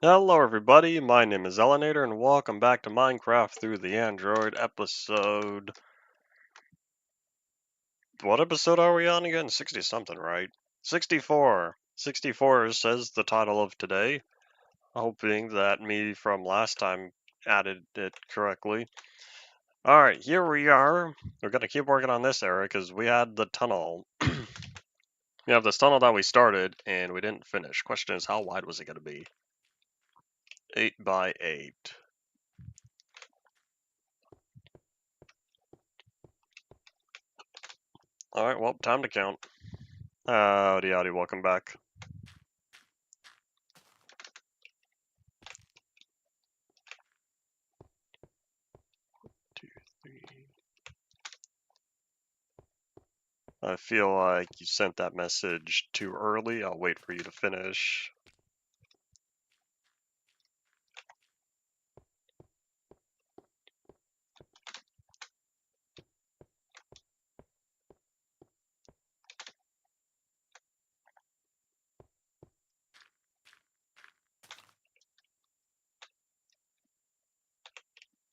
Hello everybody, my name is Elenator and welcome back to Minecraft Through the Android episode... What episode are we on again? 60 something, right? 64. 64 says the title of today, hoping that me from last time added it correctly. Alright, here we are. We're gonna keep working on this area because we had the tunnel. We have this tunnel that we started and we didn't finish. Question is, how wide was it gonna be? 8 by 8. Alright, well, time to count. Howdy, welcome back. Two, three. I feel like you sent that message too early. I'll wait for you to finish.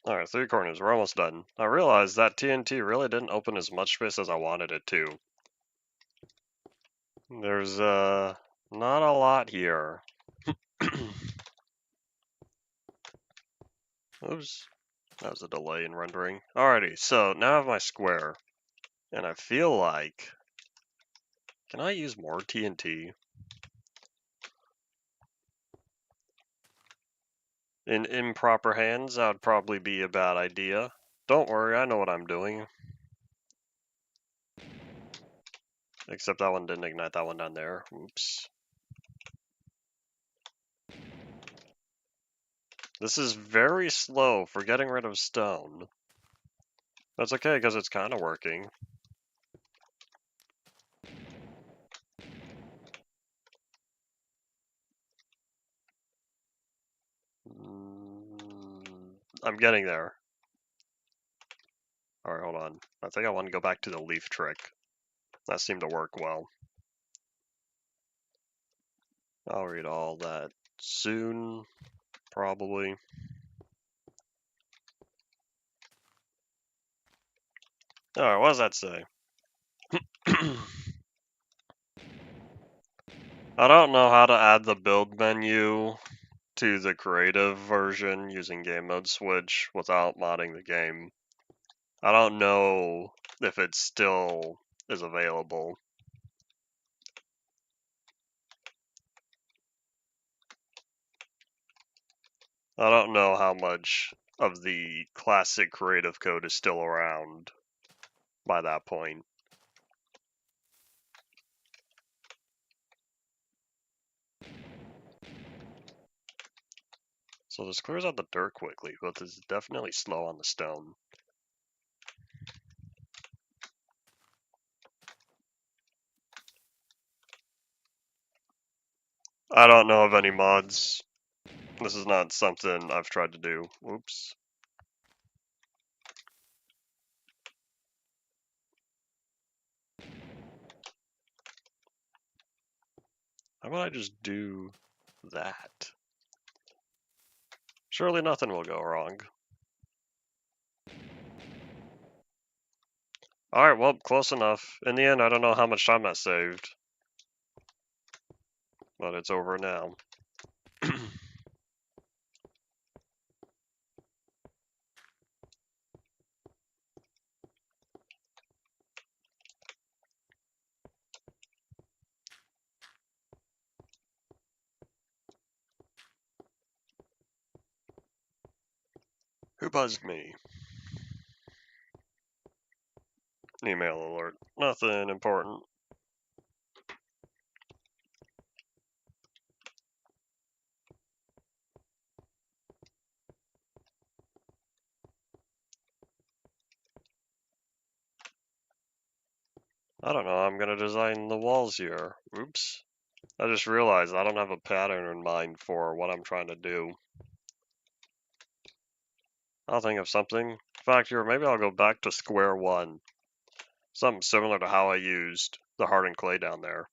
Alright, 3 corners. We're almost done. I realized that TNT really didn't open as much space as I wanted it to. There's, not a lot here. Oops. That was a delay in rendering. Alrighty, so now I have my square. And I feel like... Can I use more TNT? In improper hands, that would probably be a bad idea. Don't worry, I know what I'm doing. Except that one didn't ignite that one down there. Oops. This is very slow for getting rid of stone. That's okay, because it's kind of working. I'm getting there. Alright, hold on. I think I want to go back to the leaf trick. That seemed to work well. I'll read all that soon, probably. Alright, what does that say? I don't know how to add the build menu to the creative version using game mode switch without modding the game. I don't know if it still is available. I don't know how much of the classic creative code is still around by that point. So this clears out the dirt quickly, but this is definitely slow on the stone. I don't know of any mods. This is not something I've tried to do. Whoops. How about I just do that? Surely nothing will go wrong. Alright, well, close enough. In the end, I don't know how much time that saved. But it's over now. Who buzzed me? Email alert. Nothing important. I don't know, I'm gonna design the walls here. Oops. I just realized I don't have a pattern in mind for what I'm trying to do. I'll think of something. In fact, here, maybe I'll go back to square one. Something similar to how I used the hardened clay down there.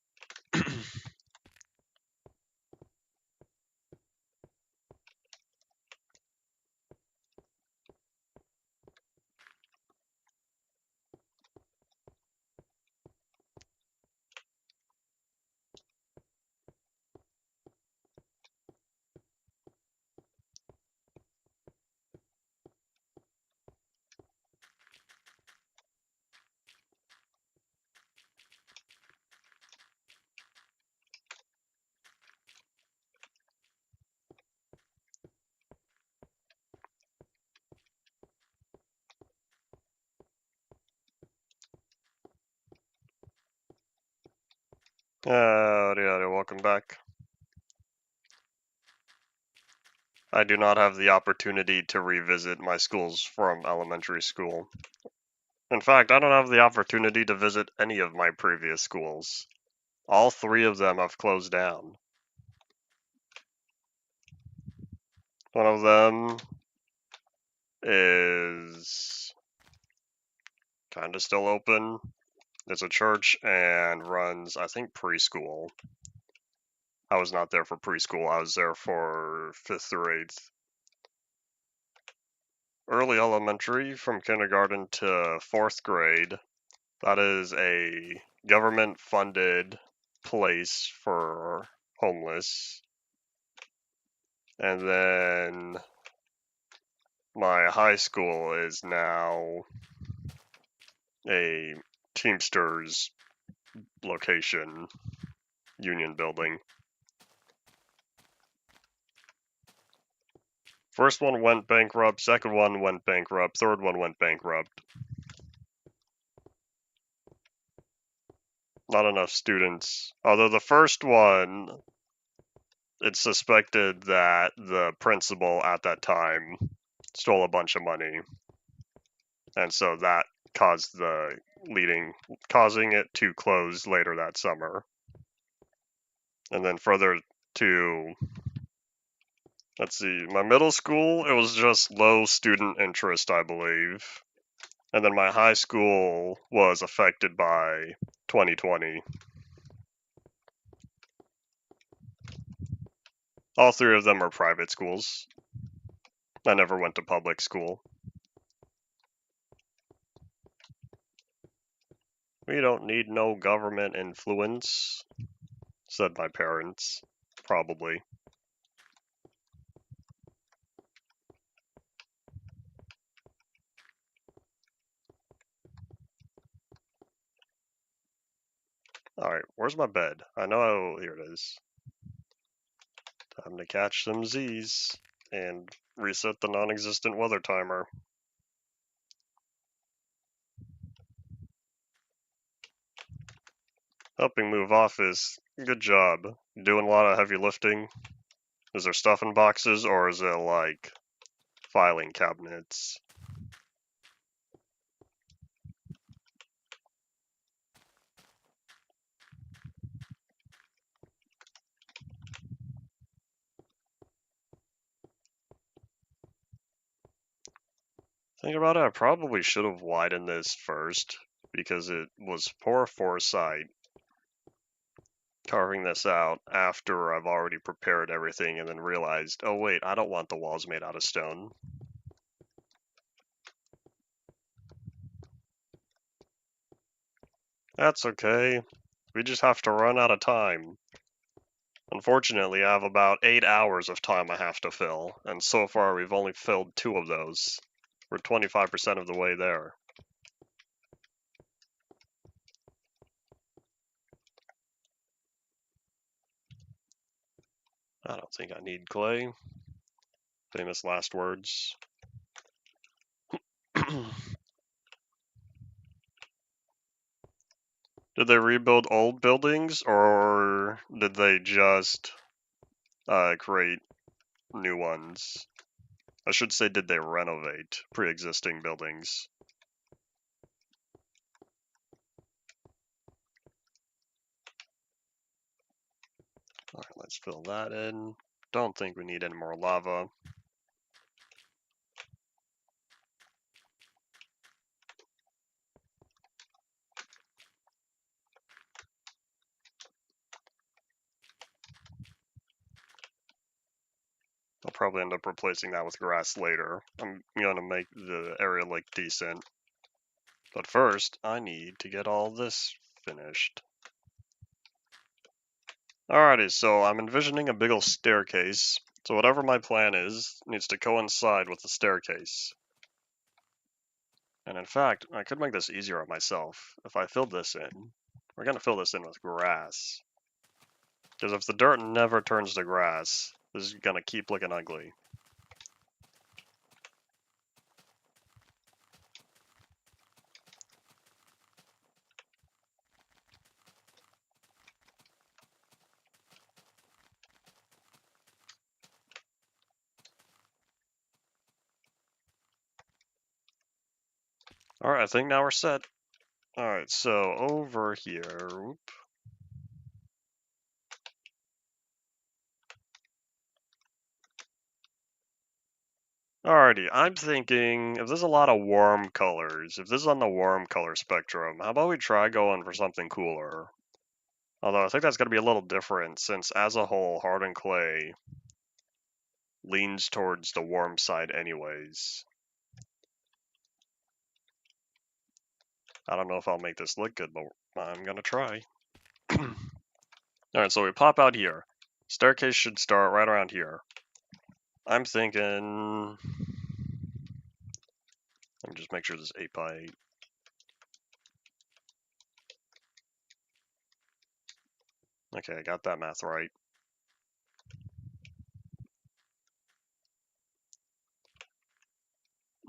Welcome back. I do not have the opportunity to revisit my schools from elementary school. In fact, I don't have the opportunity to visit any of my previous schools. All 3 of them have closed down. One of them is kind of still open. It's a church and runs, I think, preschool. I was not there for preschool. I was there for 5th through 8th. Early elementary, from kindergarten to 4th grade. That is a government-funded place for homeless. And then my high school is now a Teamsters location, union building. First one went bankrupt, second one went bankrupt, third one went bankrupt. Not enough students. Although the first one, it's suspected that the principal at that time stole a bunch of money. And so that causing it to close later that summer. And then further to, let's see, my middle school, it was just low student interest, I believe. And then my high school was affected by 2020. All 3 of them are private schools. I never went to public school. We don't need no government influence, said my parents. Probably. Alright, where's my bed? I know, here it is. Time to catch some Z's and reset the non-existent weather timer. Helping move office. Good job. Doing a lot of heavy lifting. Is there stuff in boxes, or is it like filing cabinets? Think about it, I probably should have widened this first, because it was poor foresight carving this out after I've already prepared everything and then realized, oh wait, I don't want the walls made out of stone. That's okay. We just have to run out of time. Unfortunately, I have about 8 hours of time I have to fill, and so far we've only filled 2 of those. We're 25% of the way there. I don't think I need clay. Famous last words. Did they rebuild old buildings, or did they just create new ones? I should say, did they renovate pre-existing buildings? Alright, let's fill that in. Don't think we need any more lava. I'll probably end up replacing that with grass later. I'm gonna make the area look decent. But first, I need to get all this finished. Alrighty, so I'm envisioning a big ol' staircase. So whatever my plan is, needs to coincide with the staircase. And in fact, I could make this easier on myself if I filled this in. We're gonna fill this in with grass. Because if the dirt never turns to grass, this is gonna keep looking ugly. Alright, I think now we're set. Alright, so over here. Whoop. Alrighty, I'm thinking if there's a lot of warm colors, if this is on the warm color spectrum, how about we try going for something cooler? Although I think that's going to be a little different since as a whole, hardened clay leans towards the warm side anyways. I don't know if I'll make this look good, but I'm going to try. Alright, so we pop out here. Staircase should start right around here. I'm thinking... Let me just make sure this is 8 by 8. Okay, I got that math right.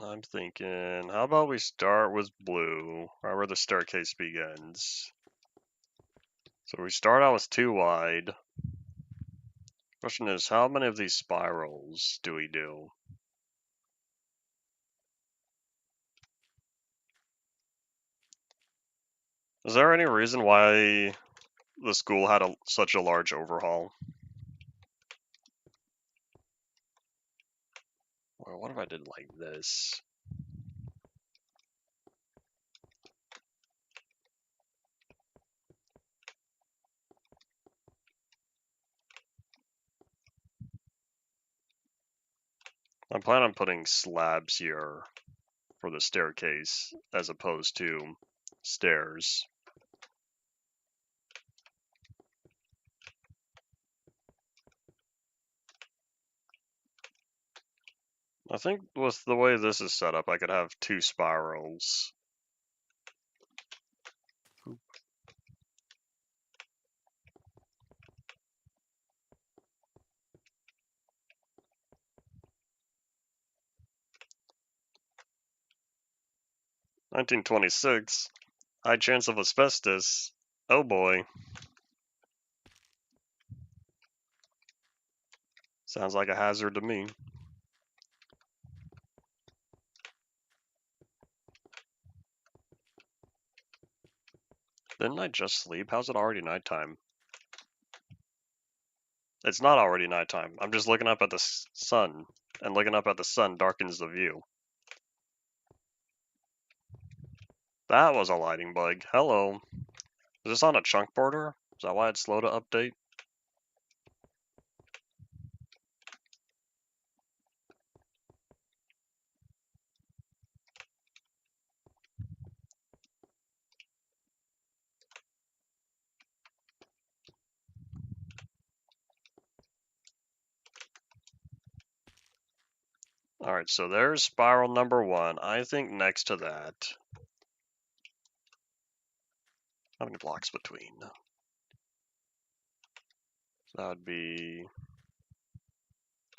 I'm thinking, how about we start with blue, right where the staircase begins. So we start out with 2 wide. Question is, how many of these spirals do we do? Is there any reason why the school had such a large overhaul? Or what if I did like this? I plan on putting slabs here for the staircase as opposed to stairs. I think with the way this is set up, I could have 2 spirals. (1926), high chance of asbestos. Oh boy. Sounds like a hazard to me. Didn't I just sleep? How's it already nighttime? It's not already nighttime. I'm just looking up at the sun, and looking up at the sun darkens the view. That was a lighting bug. Hello. Is this on a chunk border? Is that why it's slow to update? Alright, so there's spiral number 1. I think next to that... How many blocks between? So that would be...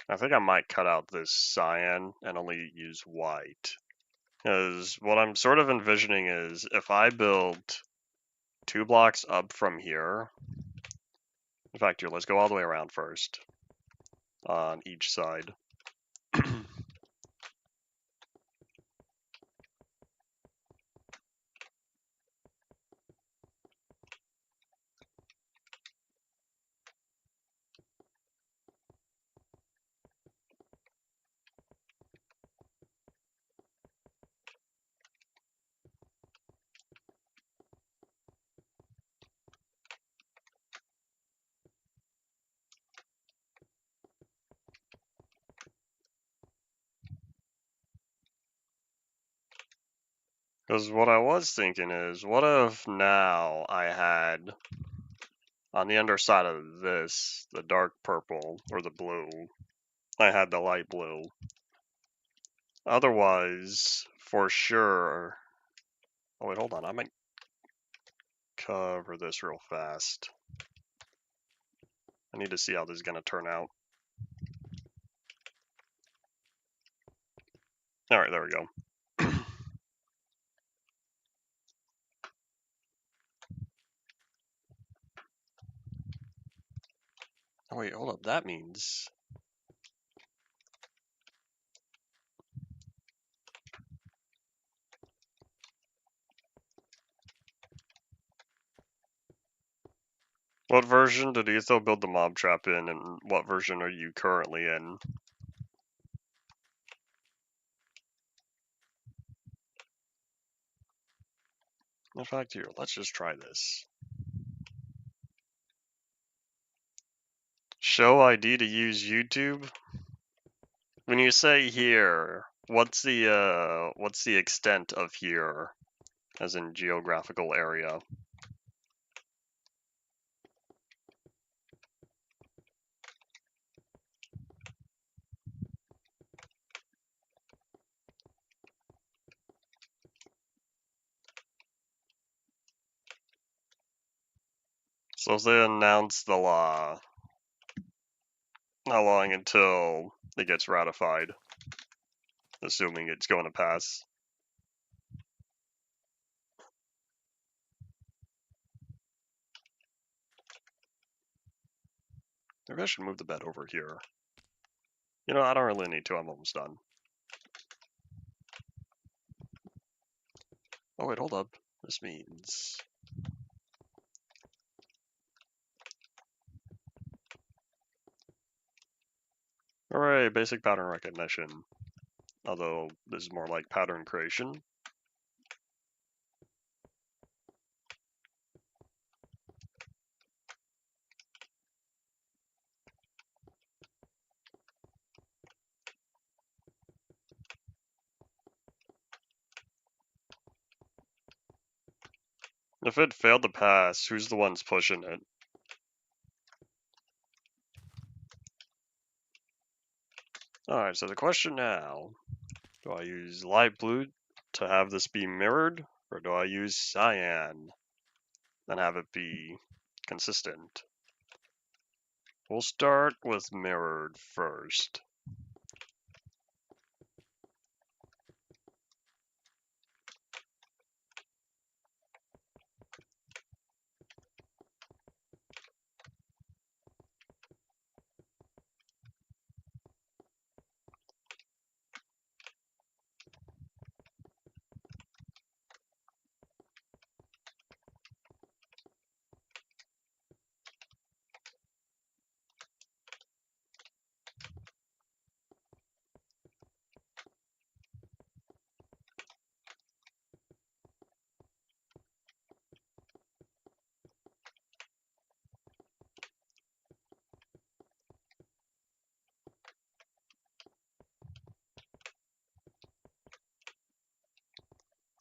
I think I might cut out this cyan and only use white. Because what I'm sort of envisioning is if I build 2 blocks up from here... In fact, here, let's go all the way around first. On each side. Because what I was thinking is, what if now I had, on the underside of this, the dark purple, or the blue, I had the light blue. Otherwise, for sure... Oh wait, hold on, I might cover this real fast. I need to see how this is going to turn out. Alright, there we go. Oh wait, hold up, that means... What version did Etho build the mob trap in, and what version are you currently in? In fact, here, let's just try this. Show ID to use YouTube? When you say here, what's the extent of here, as in geographical area? So if they announce the law, how long until it gets ratified? Assuming it's going to pass. Maybe I should move the bed over here. You know, I don't really need to, I'm almost done. Oh wait, hold up. This means... Hooray, basic pattern recognition. Although, this is more like pattern creation. If it failed to pass, who's the ones pushing it? Alright, so the question now, do I use light blue to have this be mirrored, or do I use cyan and have it be consistent? We'll start with mirrored first.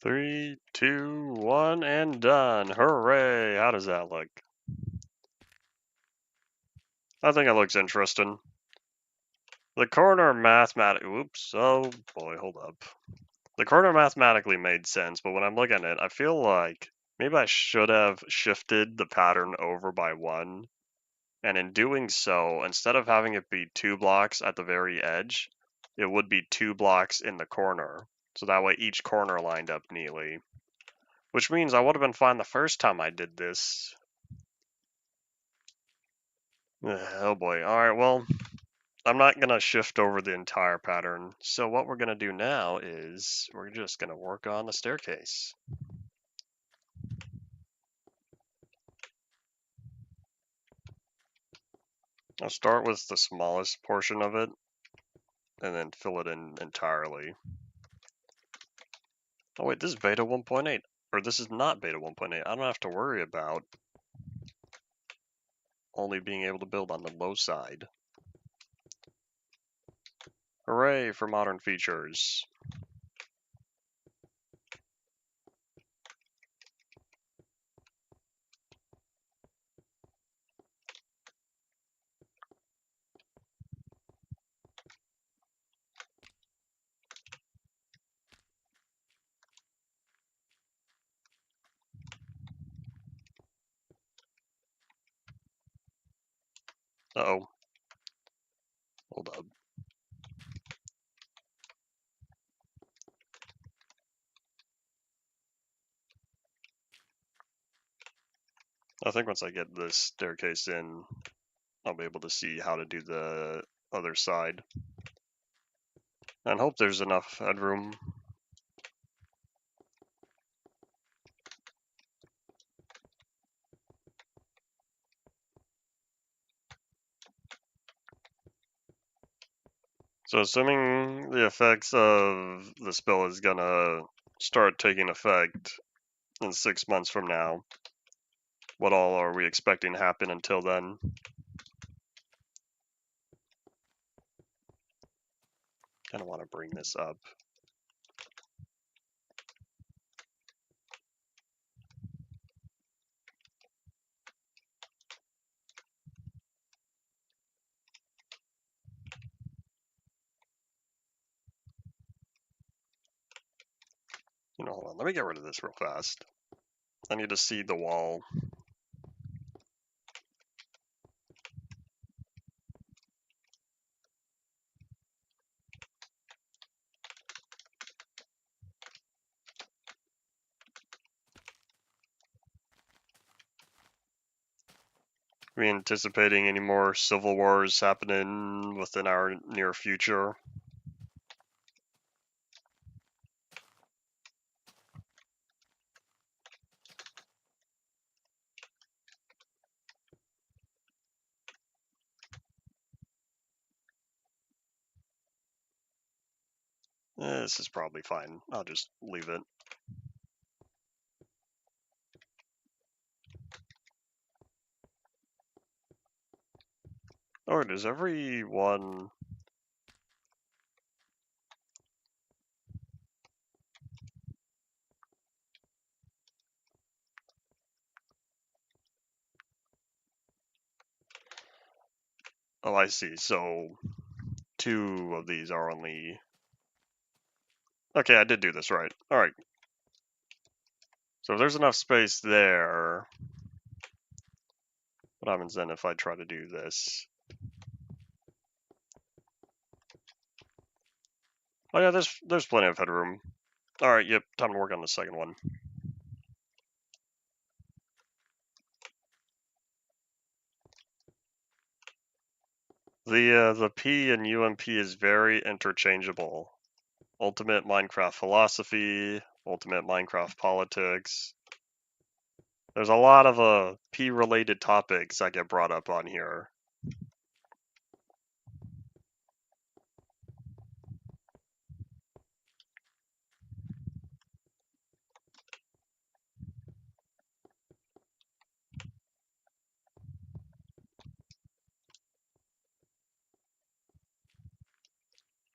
Three, two, one, and done. Hooray! How does that look? I think it looks interesting. The corner oops, oh boy, hold up. The corner mathematically made sense, but when I'm looking at it, I feel like maybe I should have shifted the pattern over by one. And in doing so, instead of having it be 2 blocks at the very edge, it would be 2 blocks in the corner. So that way each corner lined up neatly. Which means I would have been fine the first time I did this. Oh boy. Alright, well, I'm not going to shift over the entire pattern. So what we're going to do now is we're just going to work on the staircase. I'll start with the smallest portion of it and then fill it in entirely. Oh wait, this is beta 1.8. Or this is not beta 1.8. I don't have to worry about only being able to build on the low side. Hooray for modern features. Uh-oh. Hold up. I think once I get this staircase in, I'll be able to see how to do the other side. And hope there's enough headroom. So assuming the effects of the spill is gonna start taking effect in 6 months from now, what all are we expecting to happen until then? Kind of want to bring this up. Hold on, let me get rid of this real fast. I need to see the wall. Are we anticipating any more civil wars happening within our near future? This is probably fine. I'll just leave it. Oh, does everyone... Oh, I see. So 2 of these are only... Okay, I did do this right. Alright. So if there's enough space there, what happens then if I try to do this? Oh yeah, there's plenty of headroom. Alright, yep, time to work on the second one. The P in UMP is very interchangeable. Ultimate Minecraft philosophy, ultimate Minecraft politics. There's a lot of P-related topics that get brought up on here.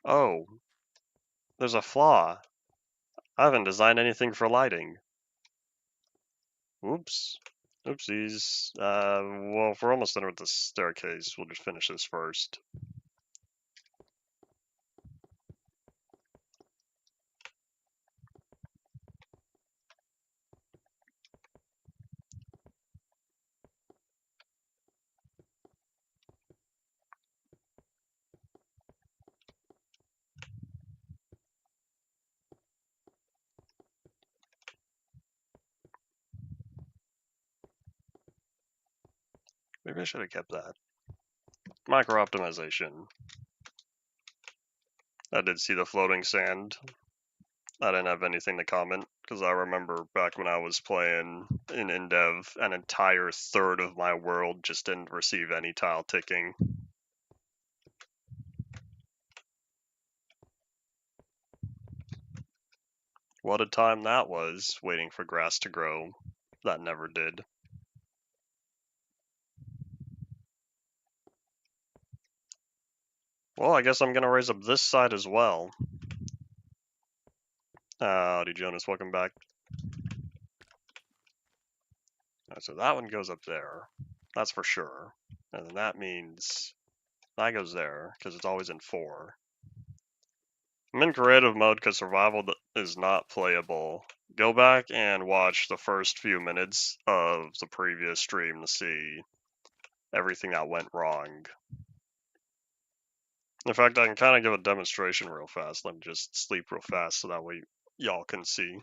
Oh, there's a flaw. I haven't designed anything for lighting. Oops. Oopsies. Well, if we're almost done with the staircase, we'll just finish this first. Maybe I should have kept that. Micro optimization. I did see the floating sand. I didn't have anything to comment because I remember back when I was playing in InDev, an entire third of my world just didn't receive any tile ticking. What a time that was, waiting for grass to grow. That never did. Well, I guess I'm gonna raise up this side as well. Howdy, Jonas, welcome back. So that one goes up there. That's for sure. And then that means that goes there, because it's always in 4. I'm in creative mode because survival is not playable. Go back and watch the first few minutes of the previous stream to see everything that went wrong. In fact, I can kind of give a demonstration real fast. Let me just sleep real fast so that way y'all can see.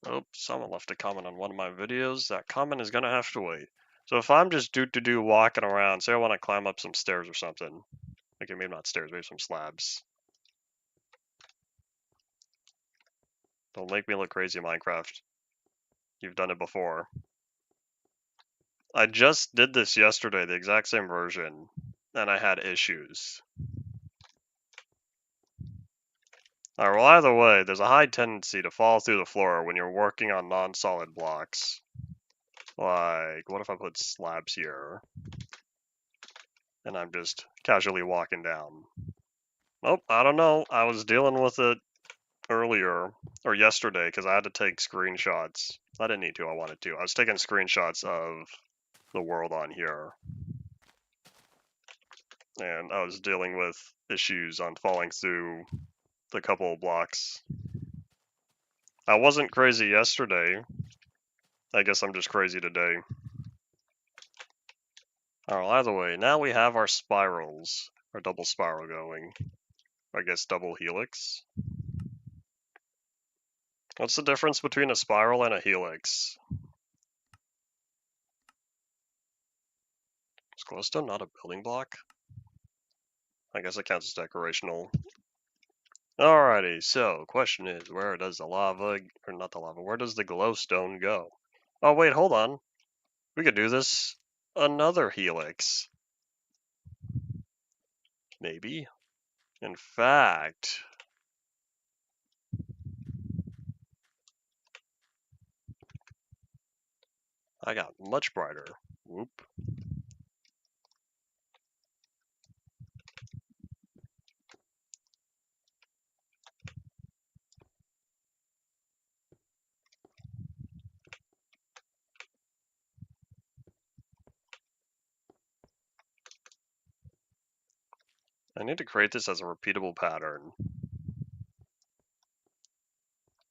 Oh, someone left a comment on one of my videos. That comment is going to have to wait. So if I'm just walking around, say I want to climb up some stairs or something. Okay, maybe not stairs, maybe some slabs. Don't make me look crazy in Minecraft. You've done it before. I just did this yesterday, the exact same version. and I had issues. Alright, well either way, there's a high tendency to fall through the floor when you're working on non-solid blocks. Like, what if I put slabs here? And I'm just casually walking down. Oh, I don't know. I was dealing with it earlier, or yesterday, because I had to take screenshots. I didn't need to, I wanted to. I was taking screenshots of the world on here. And I was dealing with issues on falling through the couple of blocks. I wasn't crazy yesterday. I guess I'm just crazy today. Alright, either way, now we have our spirals, our double spiral going. I guess double helix. What's the difference between a spiral and a helix? Is glowstone not a building block? I guess it counts as decorational. Alrighty, so question is, where does the lava, or not the lava, where does the glowstone go? Oh wait, hold on. We could do this another helix. Maybe. In fact, I got much brighter. Whoop. I need to create this as a repeatable pattern.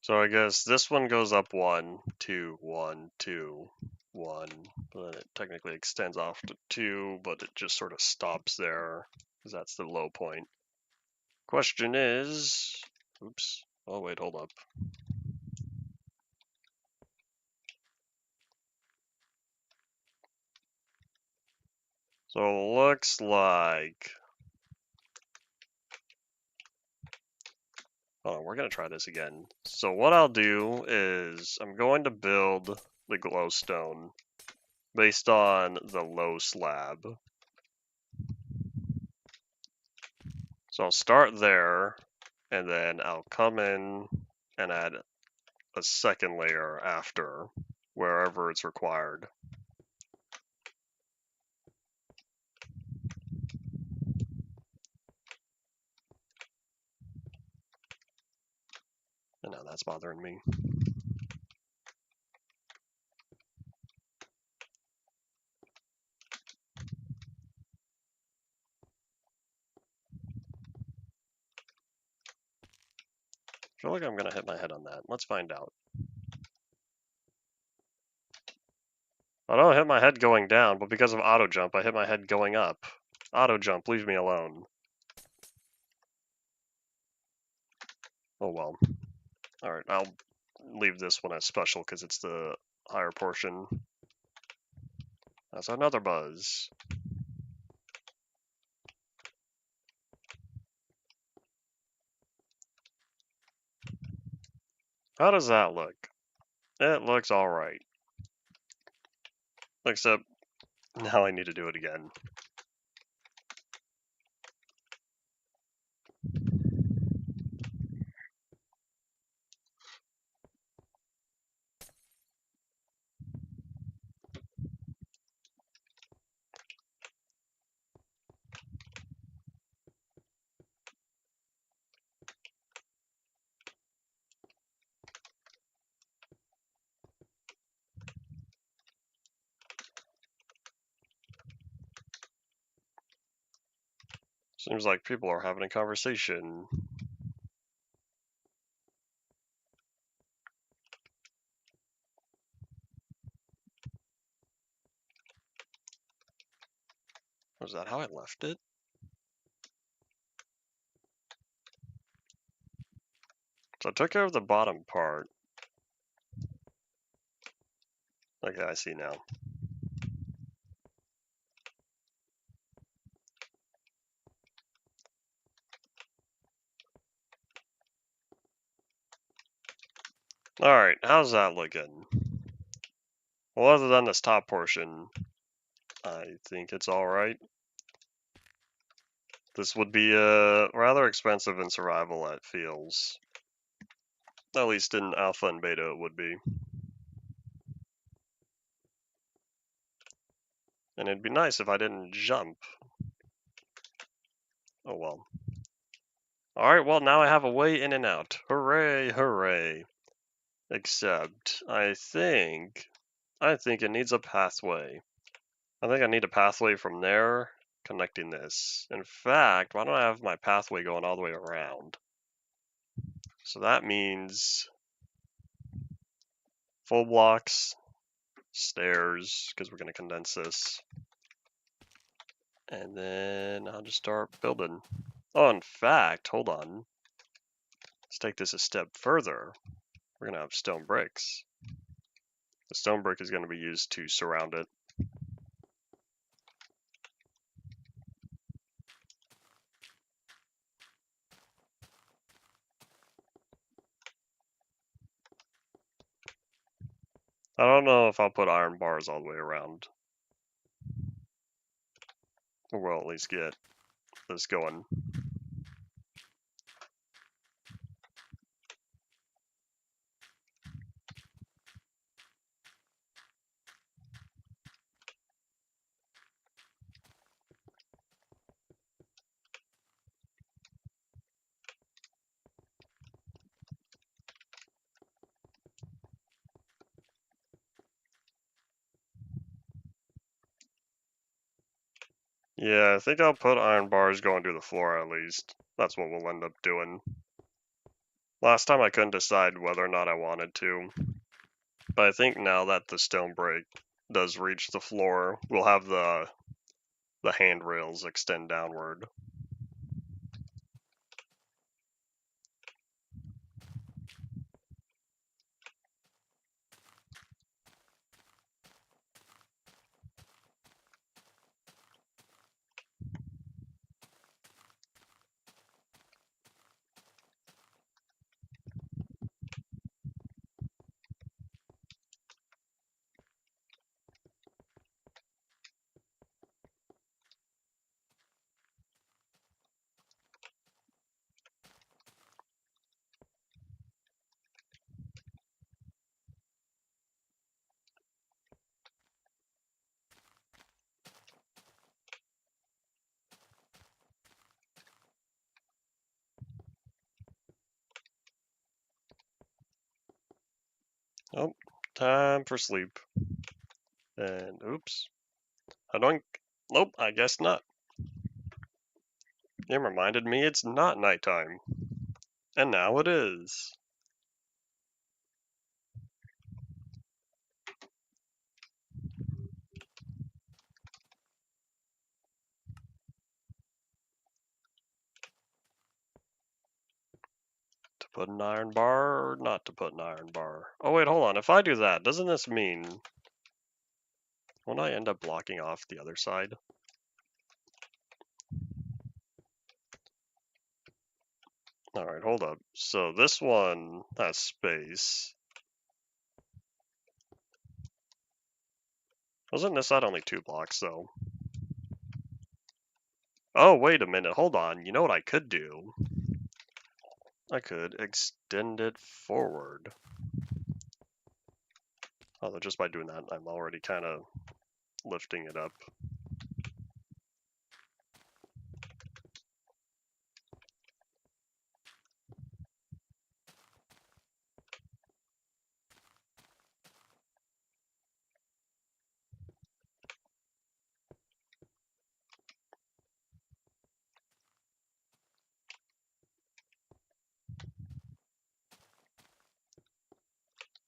So I guess this one goes up 1, 2, 1, 2, 1, but then it technically extends off to 2, but it just sort of stops there, because that's the low point. Question is, oops, oh wait, hold up. So it looks like, oh, we're gonna try this again. So what I'll do is I'm going to build the glowstone based on the low slab. So I'll start there, and then I'll come in and add a second layer after, wherever it's required. And now that's bothering me. I feel like I'm gonna hit my head on that. Let's find out. I don't hit my head going down, but because of auto jump, I hit my head going up. Auto jump, leave me alone. Oh well. Alright, I'll leave this one as special because it's the higher portion. That's another buzz. How does that look? It looks alright. Except, now I need to do it again. Seems like people are having a conversation. Was that how I left it? So I took care of the bottom part. Okay, I see now. Alright, how's that looking? Well, other than this top portion, I think it's alright. This would be rather expensive in survival, it feels. At least in alpha and beta it would be. And it'd be nice if I didn't jump. Oh well. Alright, well now I have a way in and out. Hooray, hooray. Except, I think it needs a pathway. I think I need a pathway from there, connecting this. In fact, why don't I have my pathway going all the way around? So that means full blocks, stairs, because we're going to condense this. And then I'll just start building. Oh, in fact, hold on. Let's take this a step further. We're going to have stone bricks. The stone brick is going to be used to surround it. I don't know if I'll put iron bars all the way around. Or we'll at least get this going. Yeah, I think I'll put iron bars going through the floor at least. That's what we'll end up doing. Last time I couldn't decide whether or not I wanted to. But I think now that the stone brick does reach the floor, we'll have the handrails extend downward. Oh, time for sleep. And oops. I don't. Nope, I guess not. It reminded me it's not nighttime. And now it is. To put an iron bar or not to put an iron bar? Oh wait, hold on. If I do that, doesn't this mean... Won't I end up blocking off the other side? Alright, hold up. So this one has space. Wasn't this side only 2 blocks though? Oh, wait a minute. Hold on. You know what I could do? I could extend it forward. Although just by doing that, I'm already kind of lifting it up.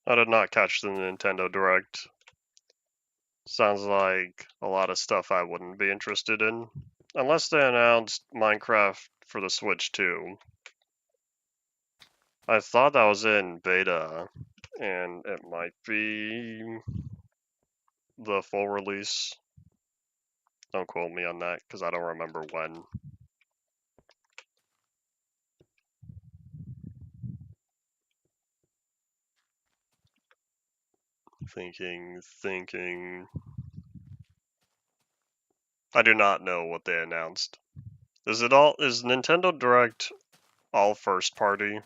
I did not catch the Nintendo Direct. Sounds like a lot of stuff I wouldn't be interested in. Unless they announced Minecraft for the Switch too. I thought that was in beta, and it might be the full release. Don't quote me on that, because I don't remember when. Thinking. I do not know what they announced. Is Nintendo Direct all first party?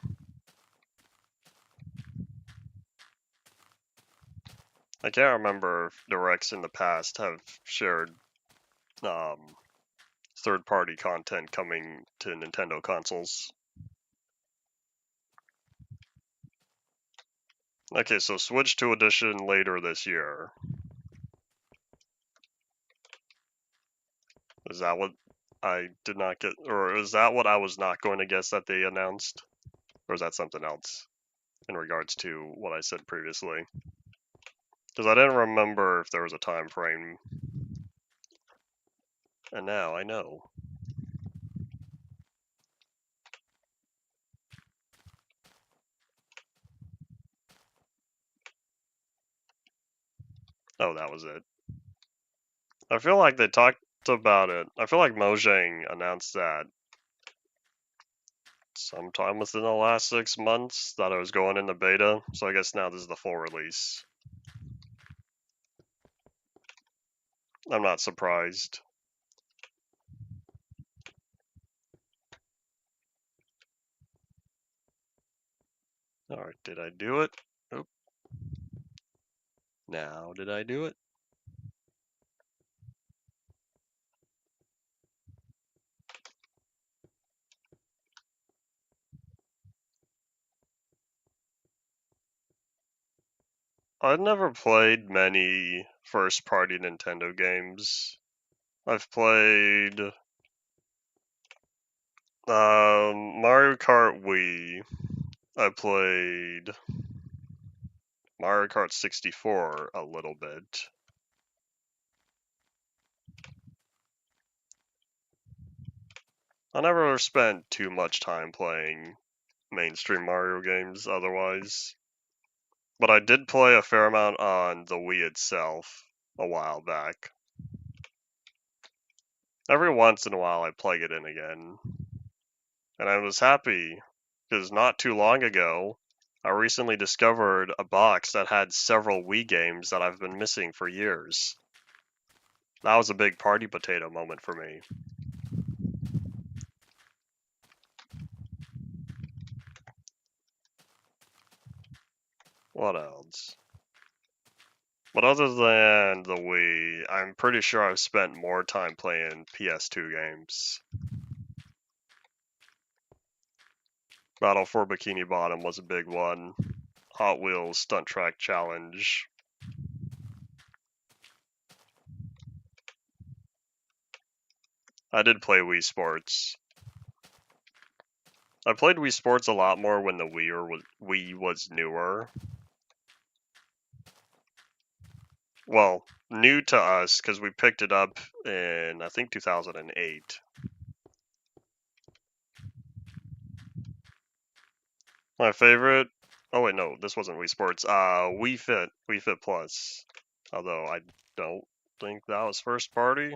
I can't remember if Directs in the past have shared third-party content coming to Nintendo consoles. Okay, so Switch 2 edition later this year. Is that what I did not get, or is that what I was not going to guess that they announced? Or is that something else in regards to what I said previously? Because I didn't remember if there was a time frame. And now I know. Oh, that was it. I feel like they talked about it. I feel like Mojang announced that sometime within the last 6 months that it was going into beta, so I guess now this is the full release. I'm not surprised. Alright, did I do it? Oop. Now, did I do it? I've never played many first-party Nintendo games. I've played Mario Kart Wii. I played Mario Kart 64 a little bit. I never spent too much time playing mainstream Mario games otherwise. But I did play a fair amount on the Wii itself a while back. Every once in a while I plug it in again. And I was happy, because not too long ago, I recently discovered a box that had several Wii games that I've been missing for years. That was a big party potato moment for me. What else? But other than the Wii, I'm pretty sure I've spent more time playing PS2 games. Battle for Bikini Bottom was a big one. Hot Wheels Stunt Track Challenge. I did play Wii Sports. I played Wii Sports a lot more when the Wii was newer. Well, new to us, because we picked it up in, I think, 2008. My favorite... Oh wait, no, this wasn't Wii Sports. Wii Fit Plus. Although I don't think that was first party.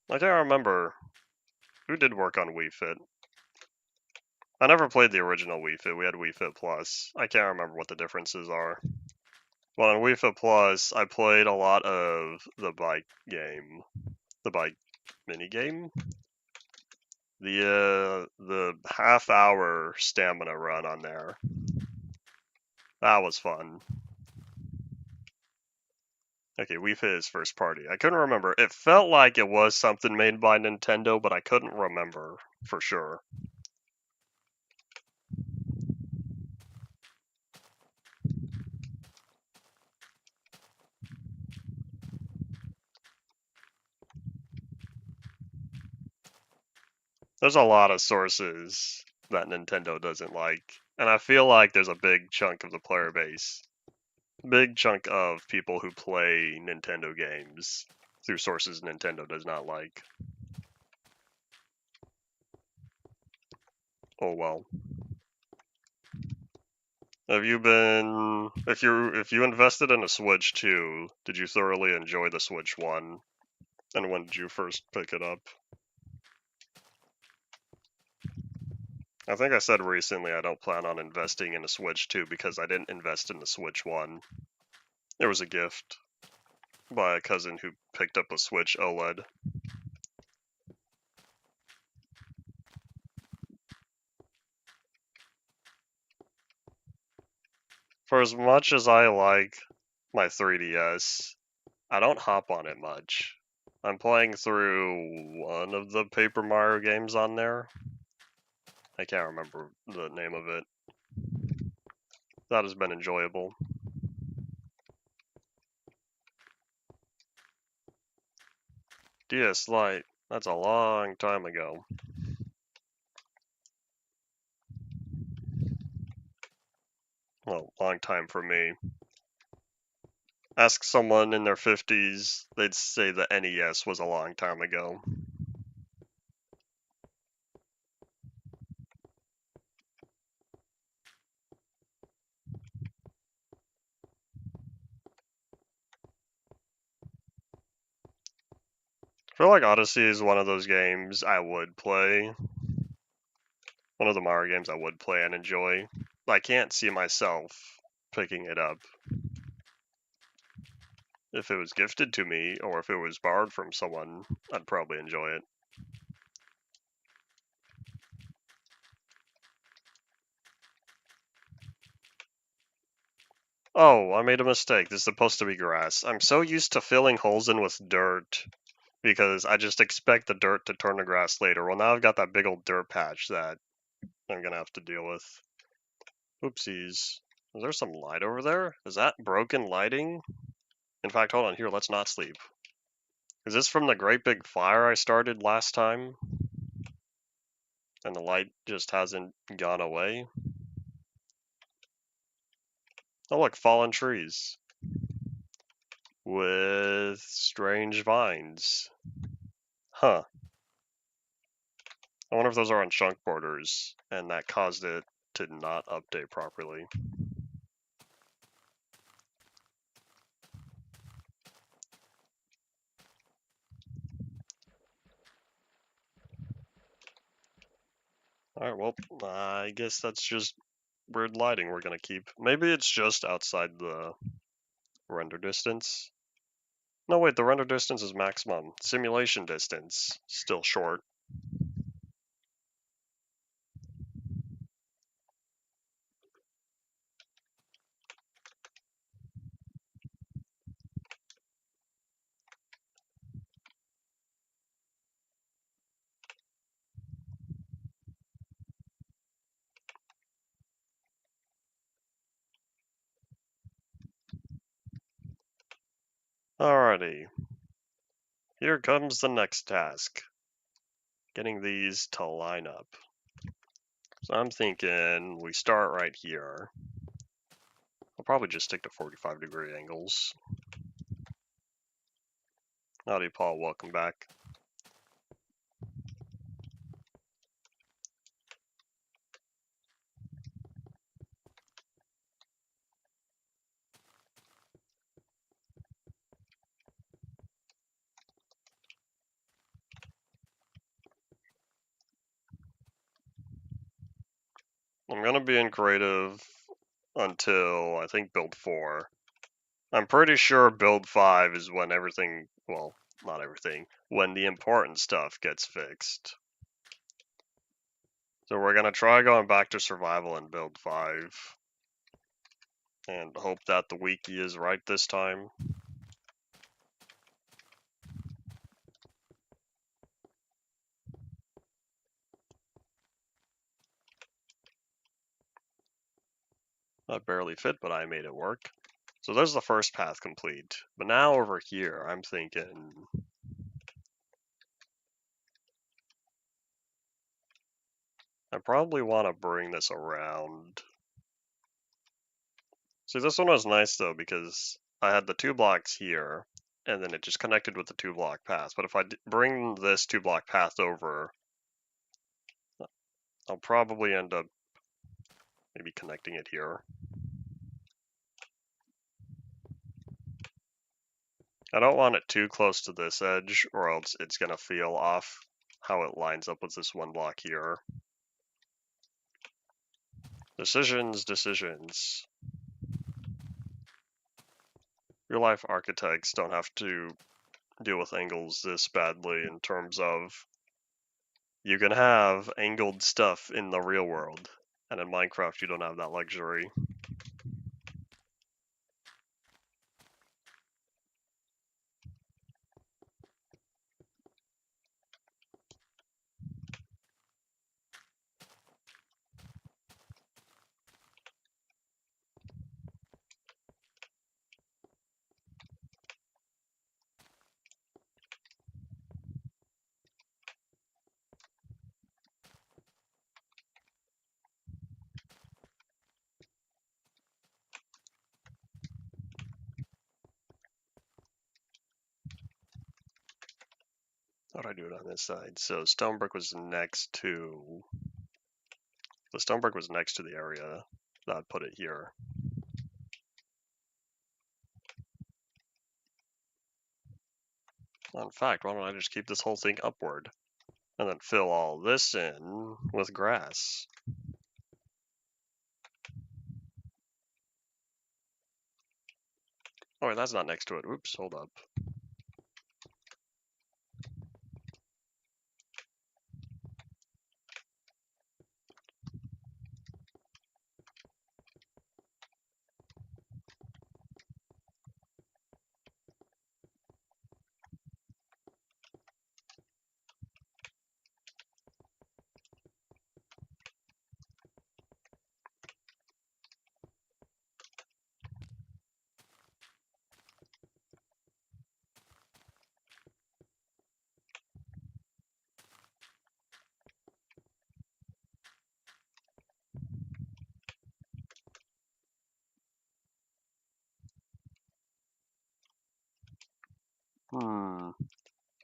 I can't remember who did work on Wii Fit. I never played the original Wii Fit. We had Wii Fit Plus. I can't remember what the differences are. Well, on Wii Fit Plus, I played a lot of the bike game. The bike mini game. The half-hour stamina run on there. That was fun. Okay, Wii Fit is first party. I couldn't remember. It felt like it was something made by Nintendo, but I couldn't remember for sure. There's a lot of sources that Nintendo doesn't like, and I feel like there's a big chunk of the player base, big chunk of people who play Nintendo games through sources Nintendo does not like. Oh well. Have you been if you invested in a Switch 2, did you thoroughly enjoy the Switch 1? And when did you first pick it up? I think I said recently I don't plan on investing in a Switch 2 because I didn't invest in the Switch 1. It was a gift. by a cousin who picked up a Switch OLED. For as much as I like my 3DS, I don't hop on it much. I'm playing through one of the Paper Mario games on there. I can't remember the name of it. That has been enjoyable. DS Lite, that's a long time ago. Well, long time for me. Ask someone in their 50s, they'd say the NES was a long time ago. I feel like Odyssey is one of those games I would play. One of the Mario games I would play and enjoy. I can't see myself picking it up. If it was gifted to me, or if it was borrowed from someone, I'd probably enjoy it. Oh, I made a mistake. This is supposed to be grass. I'm so used to filling holes in with dirt because I just expect the dirt to turn to grass later. Well, now I've got that big old dirt patch that I'm gonna have to deal with. Oopsies. Is there some light over there? Is that broken lighting? In fact, hold on here, let's not sleep. Is this from the great big fire I started last time? And the light just hasn't gone away? Oh look, fallen trees. With strange vines. Huh. I wonder if those are on chunk borders, and that caused it to not update properly. Alright, well, I guess that's just weird lighting we're gonna keep. Maybe it's just outside the render distance. No, wait, the render distance is maximum. Simulation distance, still short. Alrighty. Here comes the next task. Getting these to line up. So I'm thinking we start right here. I'll probably just stick to 45-degree angles. Howdy, Paul. Welcome back. I'm going to be in creative until, I think, build 4. I'm pretty sure build 5 is when everything, well, not everything, when the important stuff gets fixed. So we're going to try going back to survival in build 5. And hope that the wiki is right this time. That barely fit, but I made it work. So there's the first path complete. But now over here, I'm thinking... I probably want to bring this around. See, this one was nice though, because I had the 2 blocks here, and then it just connected with the 2-block path. But if I bring this 2-block path over, I'll probably end up maybe connecting it here. I don't want it too close to this edge, or else it's going to feel off how it lines up with this 1 block here. Decisions, decisions. real-life architects don't have to deal with angles this badly in terms of you can have angled stuff in the real world, and in Minecraft you don't have that luxury. How do I do it on this side? So stone brick was next to... The stone brick was next to the area that I'd put it here. In fact, why don't I just keep this whole thing upward? And then fill all this in with grass. Oh wait, that's not next to it. Oops, hold up.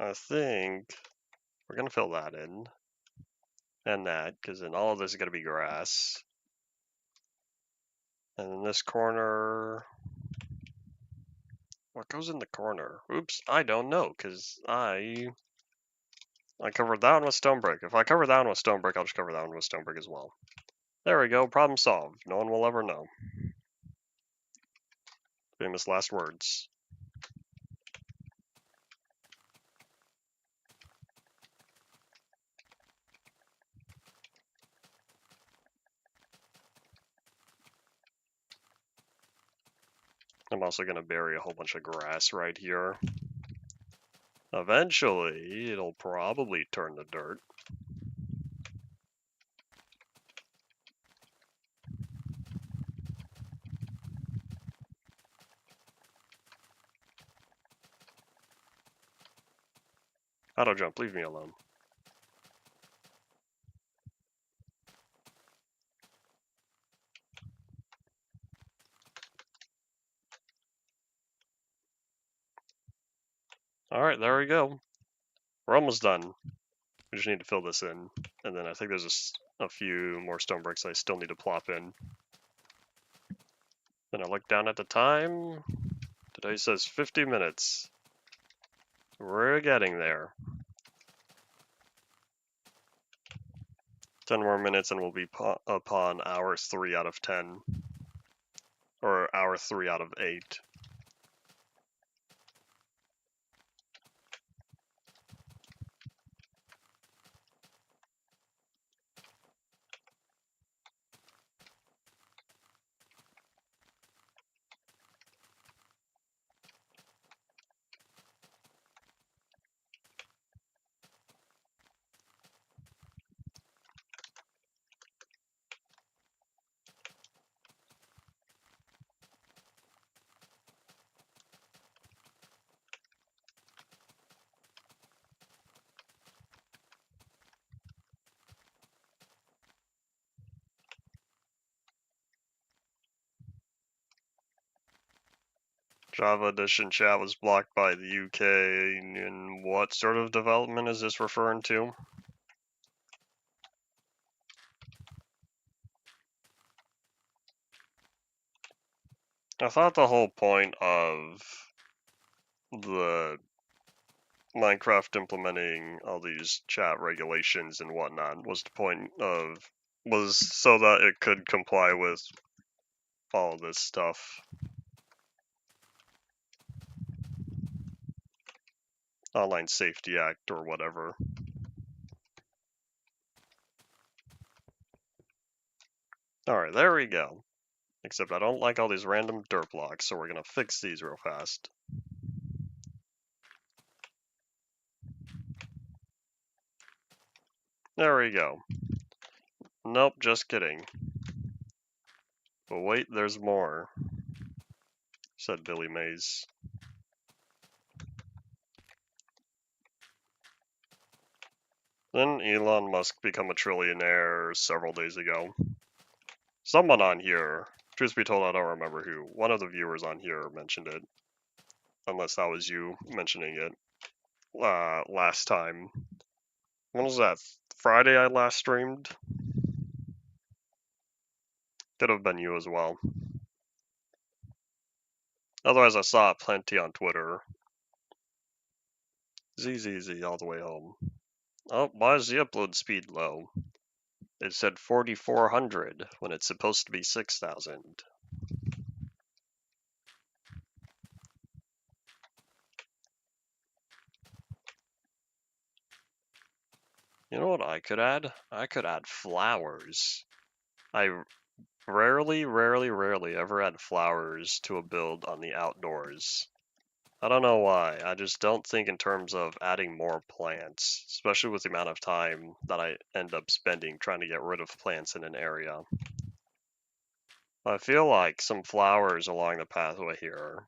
I think we're gonna fill that in. And that, because then all of this is gonna be grass. And in this corner... What goes in the corner? Oops, I don't know, because I covered that one with stone brick. If I cover that one with stone brick, I'll just cover that one with stone brick as well. There we go, problem solved. No one will ever know. Famous last words. I'm also going to bury a whole bunch of grass right here. Eventually, it'll probably turn to dirt. Auto jump, leave me alone. Alright, there we go. We're almost done. We just need to fill this in. And then I think there's a few more stone bricks I still need to plop in. Then I look down at the time. Today says 50 minutes. We're getting there. 10 more minutes and we'll be upon hour 3 out of 10. Or hour 3 out of 8. Java Edition chat was blocked by the UK. And what sort of development is this referring to? I thought the whole point of the Minecraft implementing all these chat regulations and whatnot was so that it could comply with all this stuff. Online Safety Act or whatever. Alright, there we go. Except I don't like all these random dirt blocks, so we're gonna fix these real fast. There we go. Nope, just kidding. But wait, there's more, said Billy Mays. Then Elon Musk become a trillionaire several days ago. Someone on here, truth be told, I don't remember who, one of the viewers on here mentioned it. Unless that was you mentioning it last time. When was that? Friday I last streamed? Could have been you as well. Otherwise, I saw it plenty on Twitter. ZZZ all the way home. Oh, why is the upload speed low? It said 4,400 when it's supposed to be 6,000. You know what I could add? I could add flowers. I rarely ever add flowers to a build on the outdoors. I don't know why. I just don't think in terms of adding more plants, especially with the amount of time that I end up spending trying to get rid of plants in an area. I feel like some flowers along the pathway here.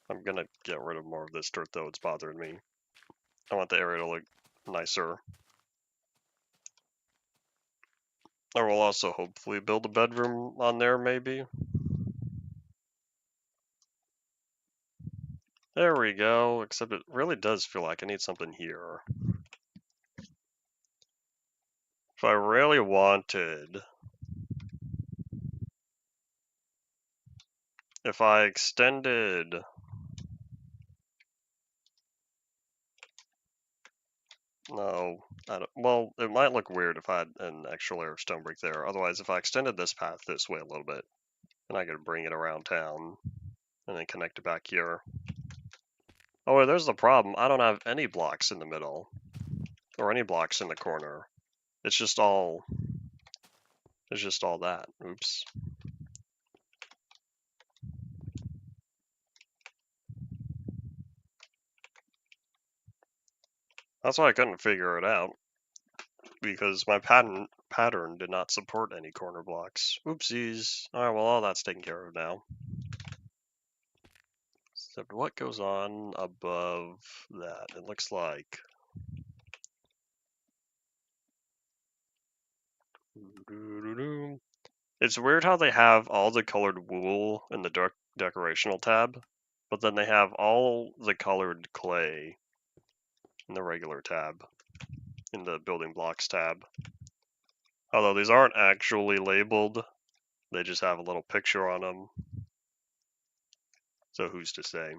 I'm gonna get rid of more of this dirt though, it's bothering me. I want the area to look nicer. I will also hopefully build a bedroom on there maybe. There we go, except it really does feel like I need something here. If I really wanted, if I extended, no, I don't, well, it might look weird if I had an extra layer of stone brick there. Otherwise, if I extended this path this way a little bit, then I could bring it around town and then connect it back here. Oh, wait, there's the problem. I don't have any blocks in the middle or any blocks in the corner. It's just all that. Oops. That's why I couldn't figure it out, because my pattern did not support any corner blocks. Oopsies. Alright, well, all that's taken care of now. Except what goes on above that? It looks like... It's weird how they have all the colored wool in the decorational tab, but then they have all the colored clay in the regular tab, in the building blocks tab. Although these aren't actually labeled, they just have a little picture on them. So who's to say?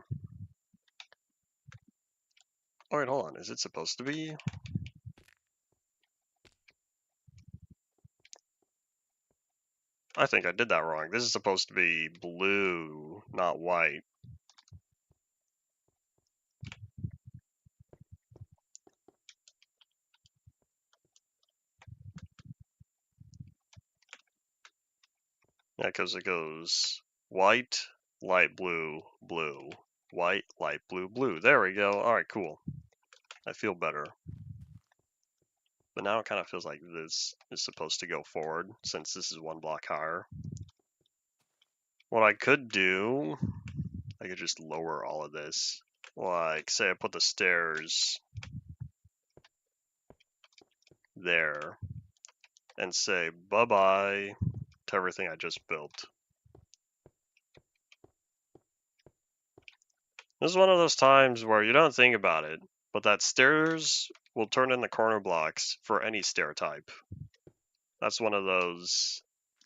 Oh wait, hold on, is it supposed to be? I think I did that wrong. This is supposed to be blue, not white. Yeah, because it goes white, light blue, blue, white, light blue, blue. There we go. Alright, cool. I feel better. But now it kind of feels like this is supposed to go forward, since this is one block higher. What I could do, I could just lower all of this. Like, say I put the stairs there, and say bye-bye to everything I just built. This is one of those times where you don't think about it, but that stairs will turn in the corner blocks for any stair type. That's one of those,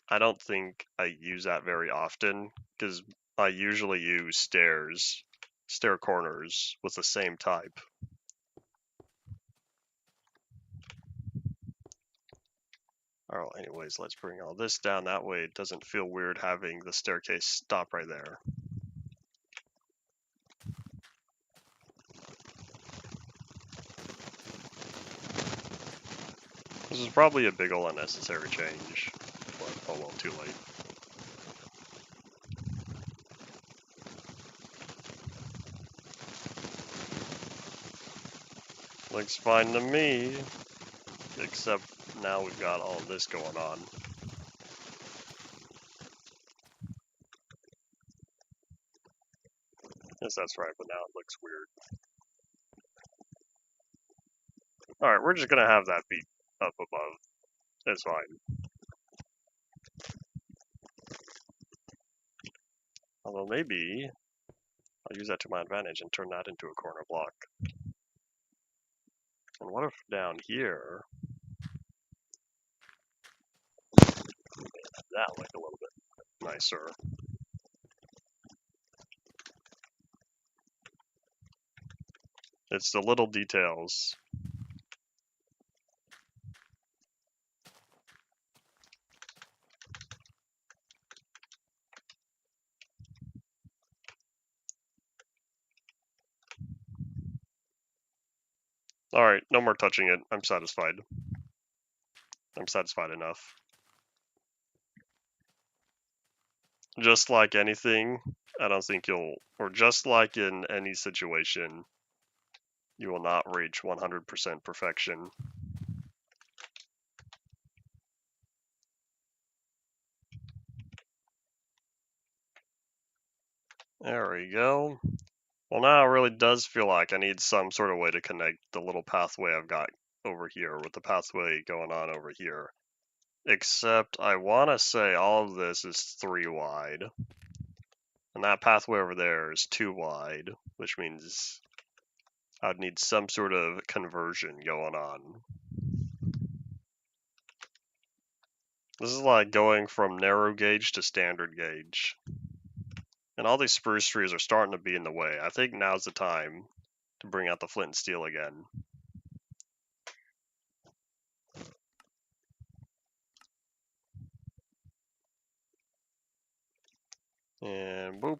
I don't think I use that very often, because I usually use stair corners with the same type. Alright, anyways, let's bring all this down. That way it doesn't feel weird having the staircase stop right there. This is probably a big ol' unnecessary change, but oh well, too late. Looks fine to me, except now we've got all this going on. Yes, that's right, but now it looks weird. Alright, we're just gonna have that beat up above. It's fine. Although maybe I'll use that to my advantage and turn that into a corner block. And what if down here, that looked a little bit nicer. It's the little details. Alright, no more touching it. I'm satisfied. I'm satisfied enough. Just like anything, I don't think you'll, or just like in any situation, you will not reach 100% perfection. There we go. Well, now it really does feel like I need some sort of way to connect the little pathway I've got over here with the pathway going on over here. Except I want to say all of this is 3 wide. And that pathway over there is 2 wide, which means I'd need some sort of conversion going on. This is like going from narrow gauge to standard gauge. And all these spruce trees are starting to be in the way. I think now's the time to bring out the flint and steel again. And boop.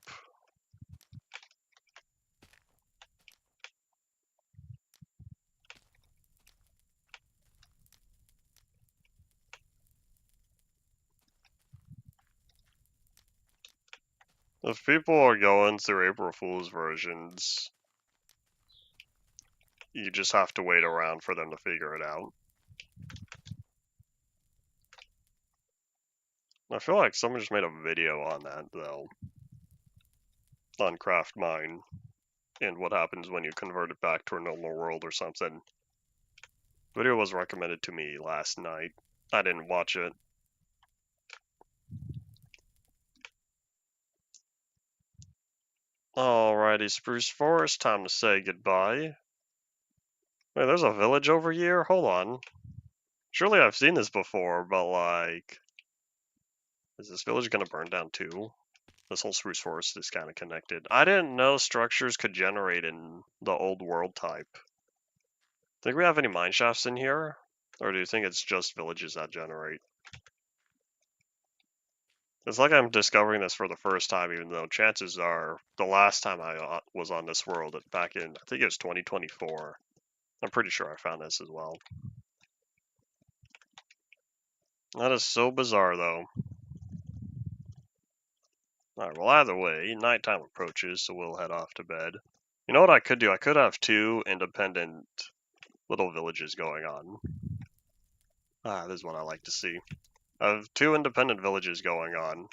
If people are going through April Fool's versions, you just have to wait around for them to figure it out. I feel like someone just made a video on that, though. On Craft Mine. And what happens when you convert it back to a normal world or something. The video was recommended to me last night. I didn't watch it. Alrighty, Spruce Forest, time to say goodbye. Wait, there's a village over here? Hold on. Surely I've seen this before, but like... Is this village gonna burn down too? This whole Spruce Forest is kind of connected. I didn't know structures could generate in the old world type. Think we have any mine shafts in here? Or do you think it's just villages that generate? It's like I'm discovering this for the first time, even though chances are the last time I was on this world, back in, I think it was 2024. I'm pretty sure I found this as well. That is so bizarre, though. Alright, well, either way, nighttime approaches, so we'll head off to bed. You know what I could do? I could have 2 independent little villages going on. This is what I like to see. I have 2 independent villages going on.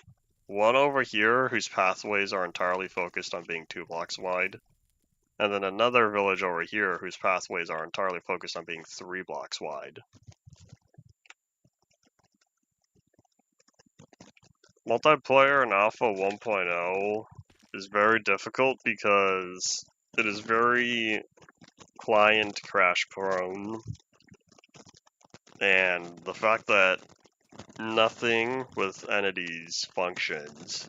One over here, whose pathways are entirely focused on being 2 blocks wide. And then another village over here, whose pathways are entirely focused on being 3 blocks wide. Multiplayer in Alpha 1.0 is very difficult because it is very client crash prone. And the fact that nothing with entities functions,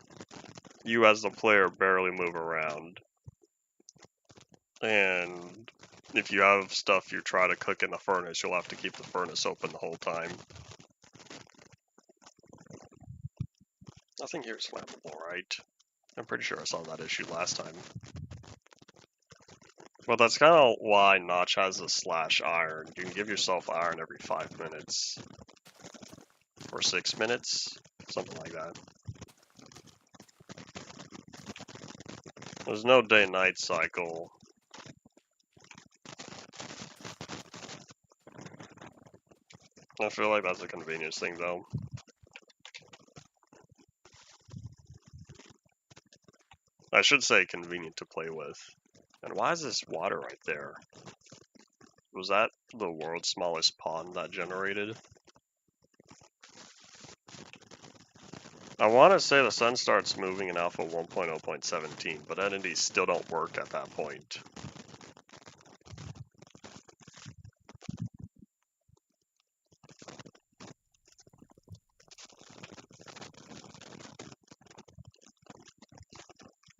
you as the player barely move around. And if you have stuff you try to cook in the furnace, you'll have to keep the furnace open the whole time. Nothing here is flammable, right? I'm pretty sure I saw that issue last time. But that's kind of why Notch has a slash iron. You can give yourself iron every 5 minutes. Or 6 minutes. Something like that. There's no day-night cycle. I feel like that's a convenience thing, though. I should say convenient to play with. And why is this water right there? Was that the world's smallest pond that generated? I want to say the sun starts moving in alpha 1.0.17, but entities still don't work at that point.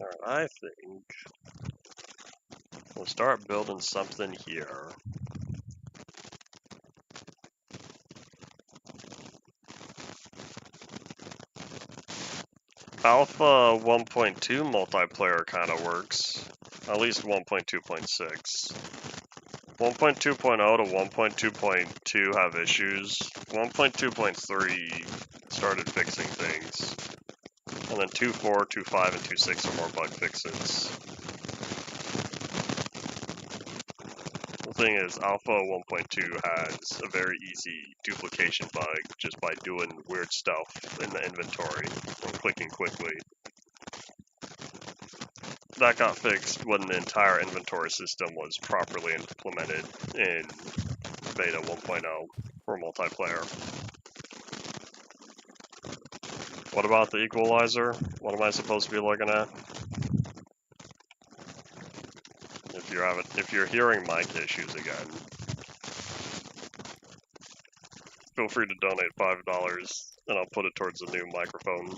Alright, I think we'll start building something here. Alpha 1.2 multiplayer kind of works. At least 1.2.6. 1.2.0 to 1.2.2 have issues. 1.2.3 started fixing things. And then 2.4, 2.5, and 2.6 are more bug fixes. The thing is, Alpha 1.2 has a very easy duplication bug just by doing weird stuff in the inventory and clicking quickly. That got fixed when the entire inventory system was properly implemented in Beta 1.0 for multiplayer. What about the equalizer? What am I supposed to be looking at? If you're hearing mic issues again, feel free to donate $5 and I'll put it towards a new microphone.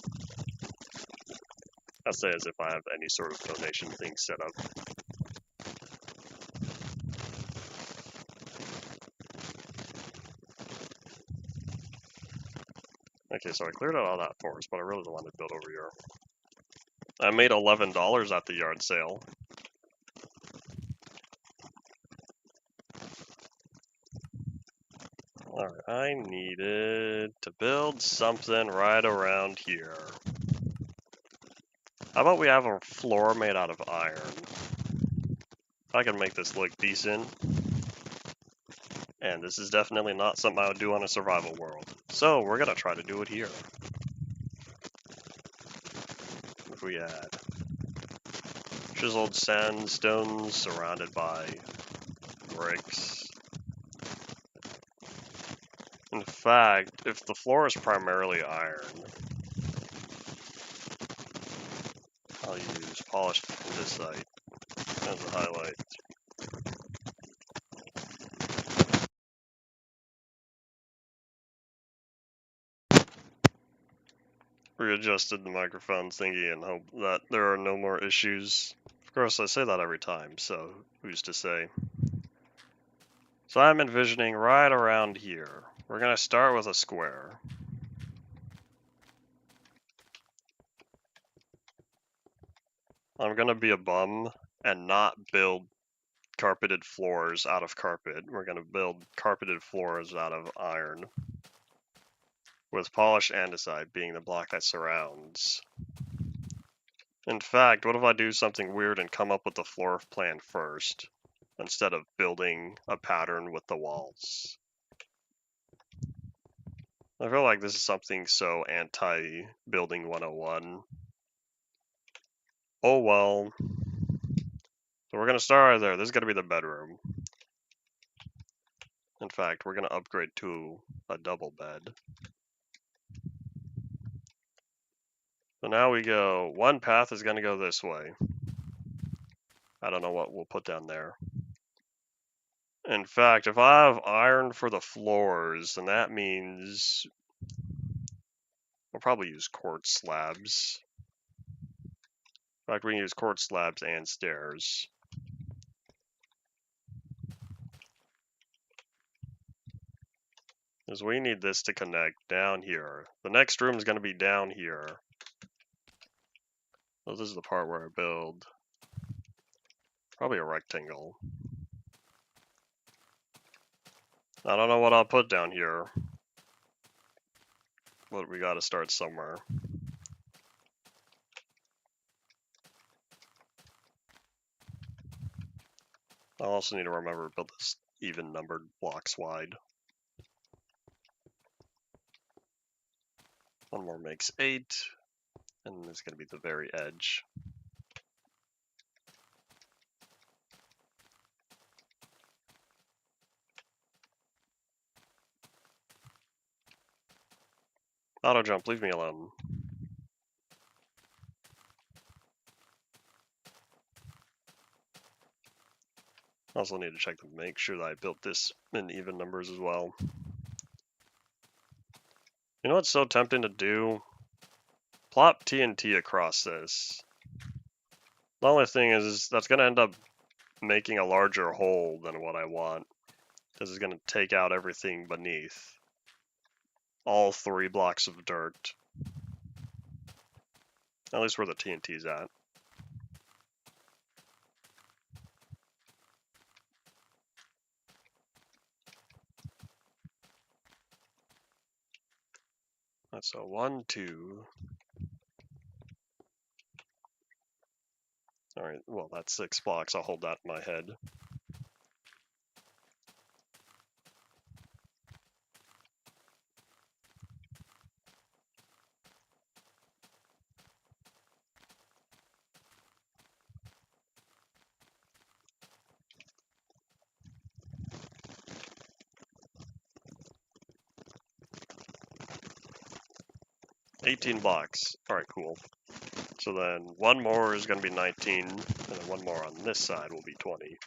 I say as if I have any sort of donation thing set up. Okay, so I cleared out all that forest, but I really wanted to build over here. I made $11 at the yard sale. Alright, I needed to build something right around here. How about we have a floor made out of iron? I can make this look decent. And this is definitely not something I would do on a survival world. So we're gonna try to do it here. If we add chiseled sandstones surrounded by bricks. In fact, if the floor is primarily iron, I'll use polished andesite as a highlight. Readjusted the microphone thingy and hope that there are no more issues. Of course, I say that every time, so who's to say? So I'm envisioning right around here. We're going to start with a square. I'm going to be a bum and not build carpeted floors out of carpet. We're going to build carpeted floors out of iron, with polished andesite being the block that surrounds. In fact, what if I do something weird and come up with the floor plan first, instead of building a pattern with the walls? I feel like this is something so anti-building 101. Oh well. So we're going to start right there. This is going to be the bedroom. In fact, we're going to upgrade to a double bed. So now we go, one path is going to go this way. I don't know what we'll put down there. In fact, if I have iron for the floors, then that means we'll probably use quartz slabs. In fact, we can use quartz slabs and stairs. Because we need this to connect down here. The next room is going to be down here. So this is the part where I build Probably a rectangle. I don't know what I'll put down here, but we gotta start somewhere. I'll also need to remember to build this even numbered blocks wide. One more makes 8, and it's gonna be the very edge. Auto jump, leave me alone. Also need to check to make sure that I built this in even numbers as well. You know what's so tempting to do? Plop TNT across this. The only thing is that's going to end up making a larger hole than what I want. This is going to take out everything beneath. All 3 blocks of dirt. At least where the TNT's at. That's a 1, 2. Alright, well that's 6 blocks. I'll hold that in my head. $18 blocks. Alright, cool. So then 1 more is going to be 19, and then 1 more on this side will be 20.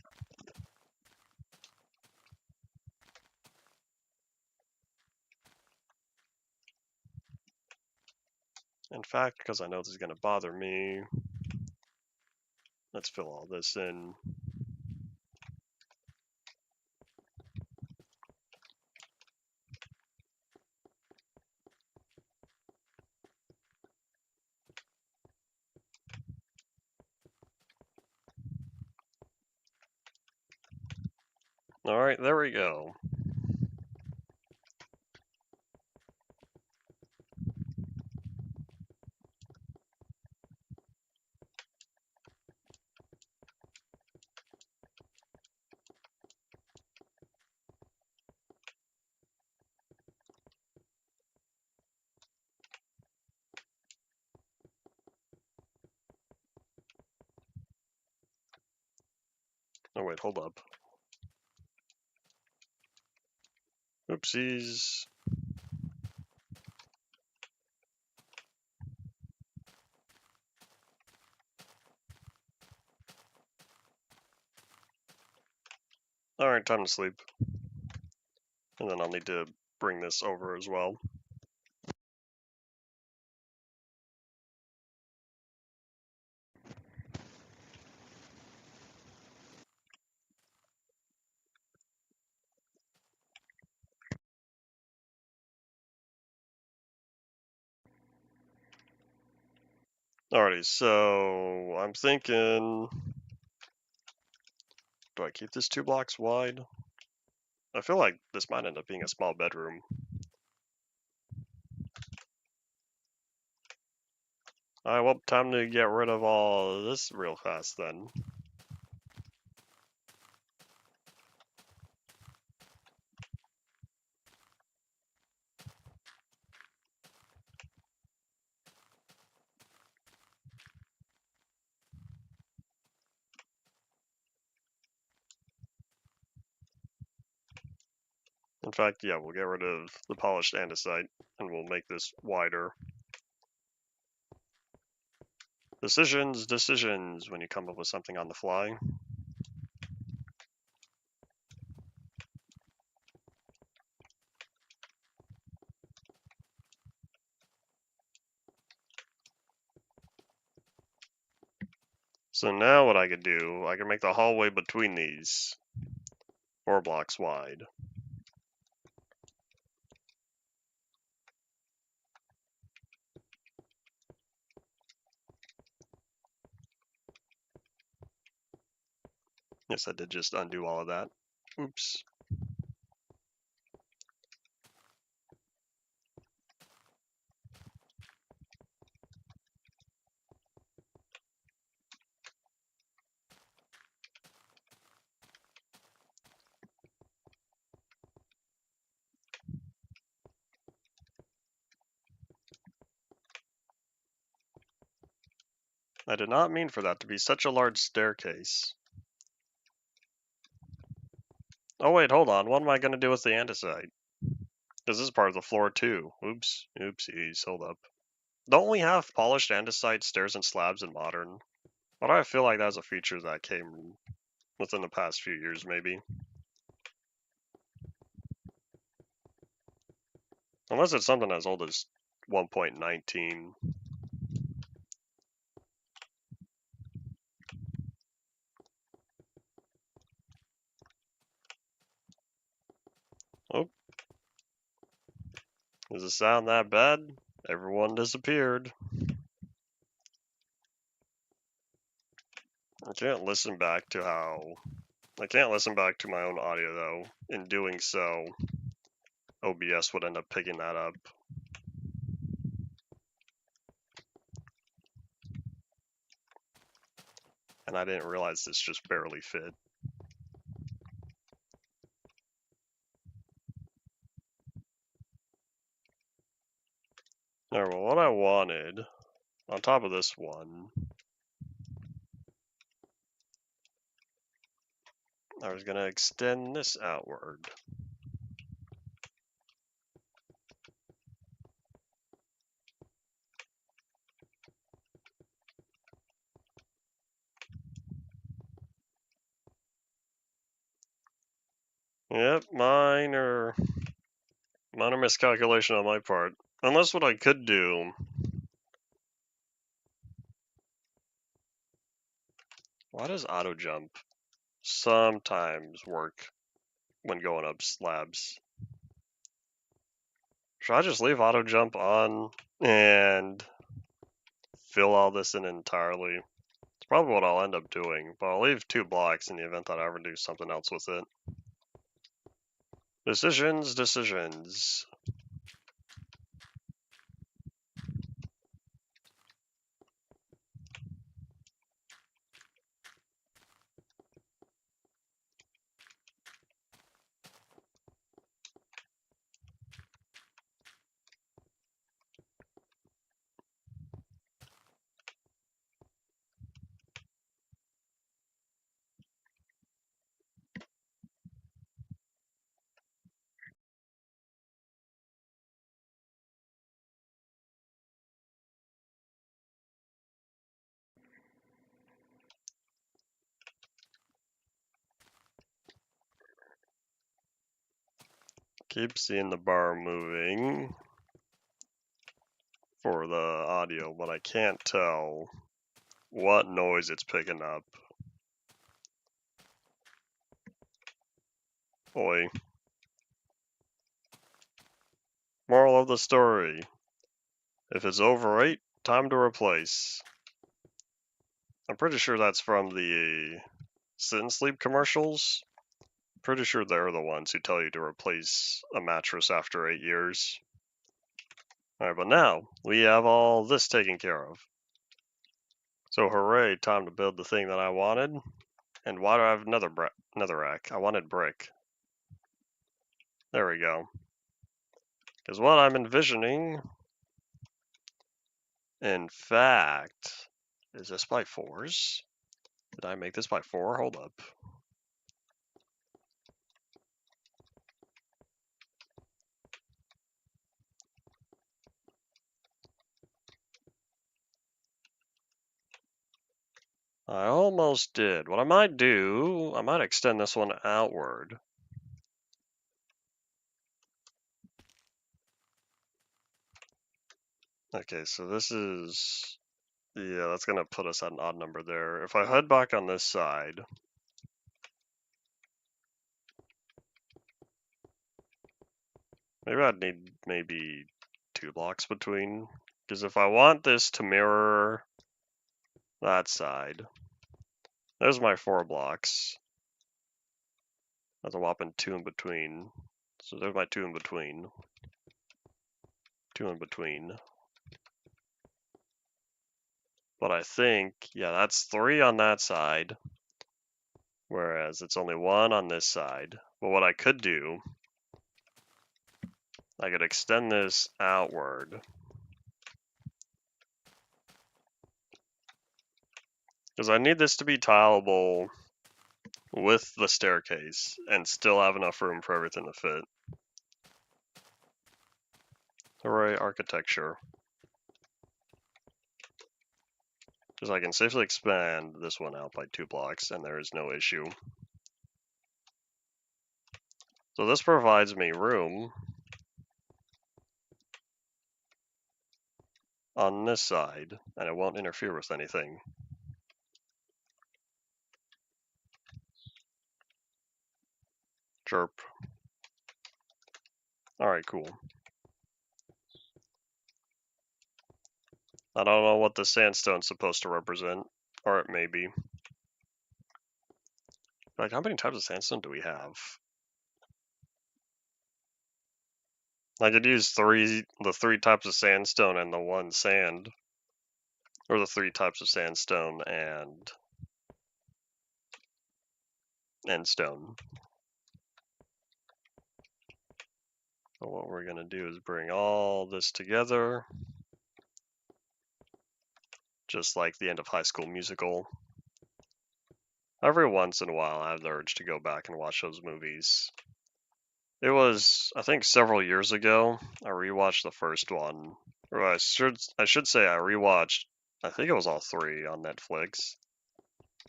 In fact, because I know this is going to bother me, let's fill all this in. Alright, there we go. Oh wait, hold up. Oopsies. Alright, time to sleep. And then I'll need to bring this over as well. Alrighty, so I'm thinking, do I keep this 2 blocks wide? I feel like this might end up being a small bedroom. Alright, well, time to get rid of all this real fast then. In fact, yeah, we'll get rid of the polished andesite, and we'll make this wider. Decisions when you come up with something on the fly. So now what I could do, I can make the hallway between these 4 blocks wide. Yes, I did just undo all of that. Oops. I did not mean for that to be such a large staircase. Oh wait, hold on. What am I going to do with the andesite? Because this is part of the floor too. Oops. Oopsies. Hold up. Don't we have polished andesite stairs and slabs in modern? But I feel like that's a feature that came within the past few years, maybe. Unless it's something as old as 1.19. Oh, does it sound that bad? Everyone disappeared. I can't listen back to my own audio though. In doing so, OBS would end up picking that up. And I didn't realize this just barely fit. Alright, well, what I wanted, on top of this one, I was going to extend this outward. Yep, minor miscalculation on my part. Unless what I could do... Why does auto jump sometimes work when going up slabs? Should I just leave auto jump on and fill all this in entirely? It's probably what I'll end up doing, but I'll leave 2 blocks in the event that I ever do something else with it. Decisions. Keep seeing the bar moving for the audio, but I can't tell what noise it's picking up. Boy. Moral of the story. If it's over 8, time to replace. I'm pretty sure that's from the Sit and Sleep commercials. Pretty sure they're the ones who tell you to replace a mattress after 8 years. Alright, but now we have all this taken care of. So hooray, time to build the thing that I wanted. And why do I have another rack? I wanted brick. There we go. Because what I'm envisioning, in fact, is this by 4s? Did I make this by 4? Hold up. I almost did. What I might do, I might extend this one outward. Okay, so this is, yeah, that's going to put us at an odd number there. If I head back on this side, maybe I'd need maybe 2 blocks between. Because if I want this to mirror that side, there's my 4 blocks. That's a whopping 2 in between. So there's my 2 in between. 2 in between. But I think, yeah, that's 3 on that side. Whereas it's only 1 on this side. But what I could do, I could extend this outward. Because I need this to be tileable with the staircase and still have enough room for everything to fit. Hooray, architecture. Because I can safely expand this one out by 2 blocks and there is no issue. So this provides me room on this side, and it won't interfere with anything. Chirp. Alright, cool. I don't know what the sandstone's supposed to represent, or it may be. Like, how many types of sandstone do we have? I could use the 3 types of sandstone and the 1 sand. Or the 3 types of sandstone and stone. So what we're gonna do is bring all this together. Just like the end of High School Musical. Every once in a while I have the urge to go back and watch those movies. It was, I think, several years ago, I rewatched the first one. Or I should say I rewatched, I think it was all 3 on Netflix.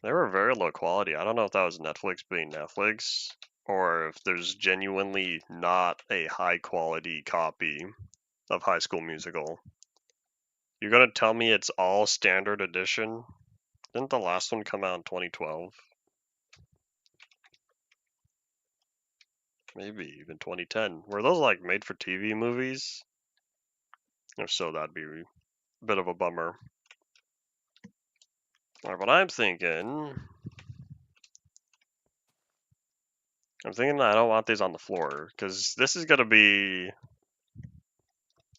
They were very low quality. I don't know if that was Netflix being Netflix, or if there's genuinely not a high quality copy of High School Musical. You're gonna tell me it's all standard edition? Didn't the last one come out in 2012? Maybe even 2010. Were those like made for TV movies? If so, that'd be a bit of a bummer. Alright, but I'm thinking I don't want these on the floor, because this is gonna be,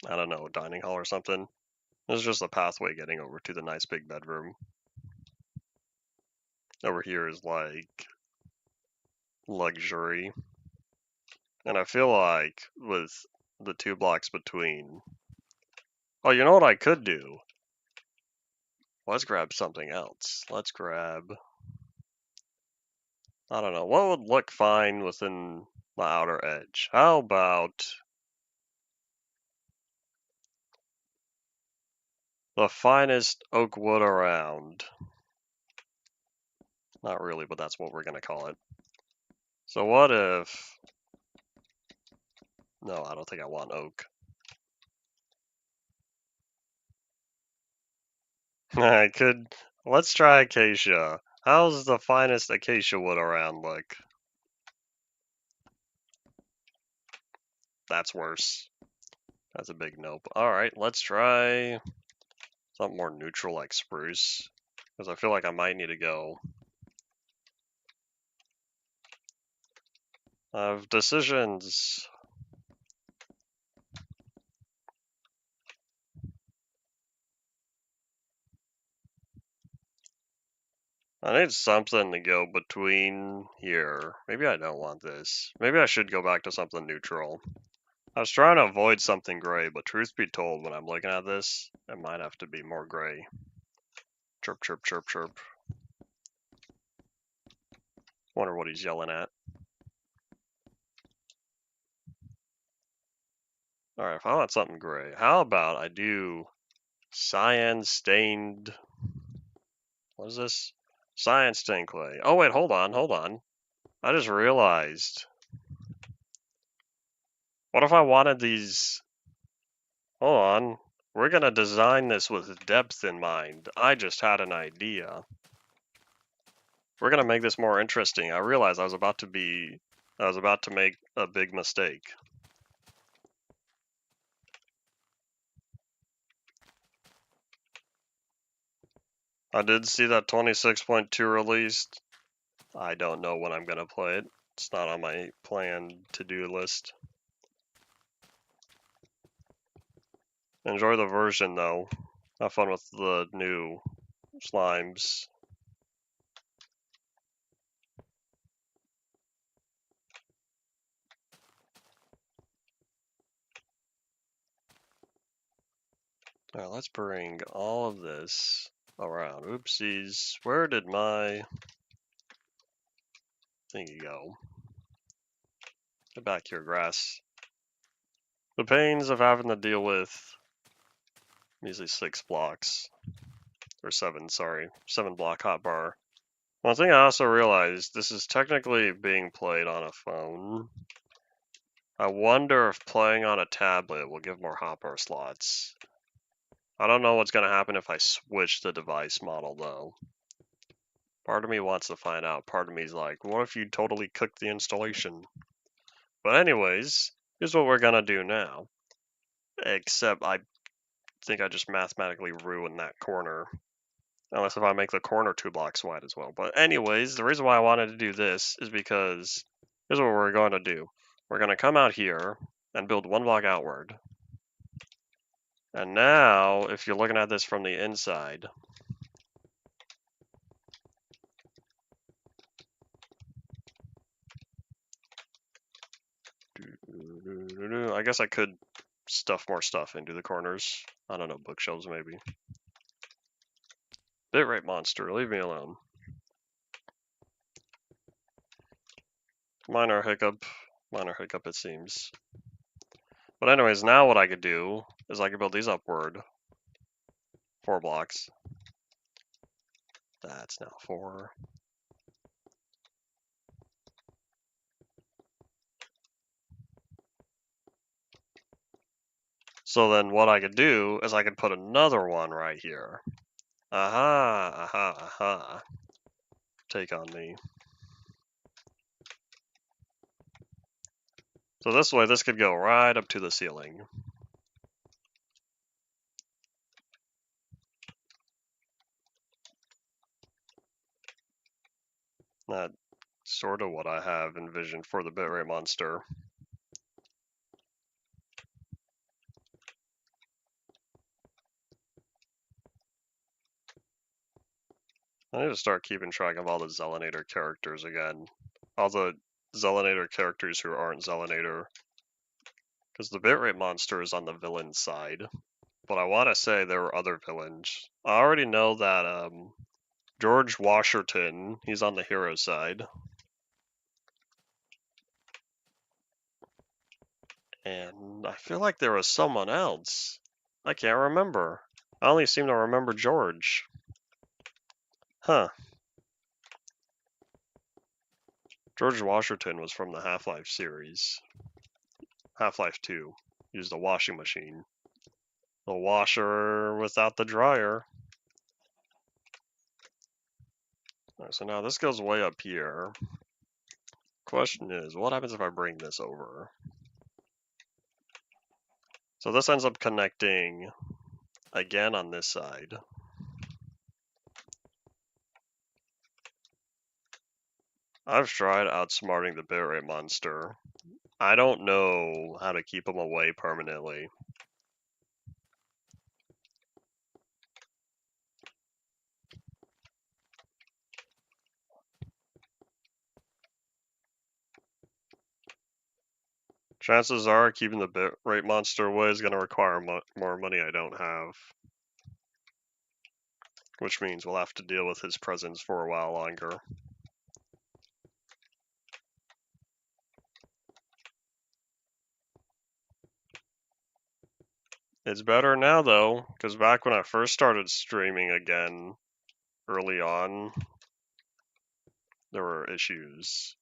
I don't know, a dining hall or something. This is just a pathway getting over to the nice big bedroom. Over here is like luxury. And I feel like with the 2 blocks between. Oh, you know what I could do? Let's grab something else. Let's grab, I don't know, what would look fine within the outer edge? How about the finest oak wood around? Not really, but that's what we're gonna call it. So what if, no, I don't think I want oak. I could, let's try acacia. How's the finest acacia wood around look? That's worse. That's a big nope. Alright, let's try something more neutral like spruce. Because I feel like I might need to go. I have decisions. I need something to go between here. Maybe I don't want this. Maybe I should go back to something neutral. I was trying to avoid something gray, but truth be told, when I'm looking at this, it might have to be more gray. Chirp, chirp, chirp, chirp. Wonder what he's yelling at. Alright, if I want something gray, how about I do cyan stained... What is this? Cyan stained clay. Oh wait, hold on. I just realized. What if I wanted these... Hold on. We're gonna design this with depth in mind. I just had an idea. We're gonna make this more interesting. I realized I was about to make a big mistake. I did see that 26.2 released. I don't know when I'm gonna play it, It's not on my planned to-do list. Enjoy the version though. Have fun with the new slimes. Alright, let's bring all of this around. Oopsies. Where did my thingy go? Get back here, grass. The pains of having to deal with measly 6 blocks. Or 7, sorry. 7 block hotbar. One thing I also realized, this is technically being played on a phone. I wonder if playing on a tablet will give more hotbar slots. I don't know what's going to happen if I switch the device model though. Part of me wants to find out. Part of me's like, what if you totally cook the installation? But anyways, here's what we're going to do now. Except I think I just mathematically ruined that corner. Unless if I make the corner 2 blocks wide as well. But anyways, the reason why I wanted to do this is because here's what we're going to do. We're going to come out here and build 1 block outward. And now, if you're looking at this from the inside, I guess I could stuff more stuff into the corners. I don't know, bookshelves maybe. Bitrate monster, leave me alone. Minor hiccup it seems. But anyways, now what I could do is I could build these upward 4 blocks. That's now 4. So then what I could do is I could put another one right here. Aha, aha, aha. Take on me. So this way, this could go right up to the ceiling. That's sort of what I have envisioned for the bitrate monster. I need to start keeping track of all the Zelanator characters again. All the Zelanator characters who aren't Zelanator. Because the bitrate monster is on the villain side. But I want to say there were other villains. I already know that George Washington, he's on the hero side. And I feel like there was someone else. I can't remember. I only seem to remember George. Huh. George Washington was from the Half-Life series. Half-Life 2. Used a washing machine. The washer without the dryer. Alright, so now this goes way up here. Question is, what happens if I bring this over? So this ends up connecting again on this side. I've tried outsmarting the bitrate monster. I don't know how to keep him away permanently. Chances are keeping the bitrate monster away is going to require more money I don't have. Which means we'll have to deal with his presence for a while longer. It's better now though, because back when I first started streaming again, early on, there were issues.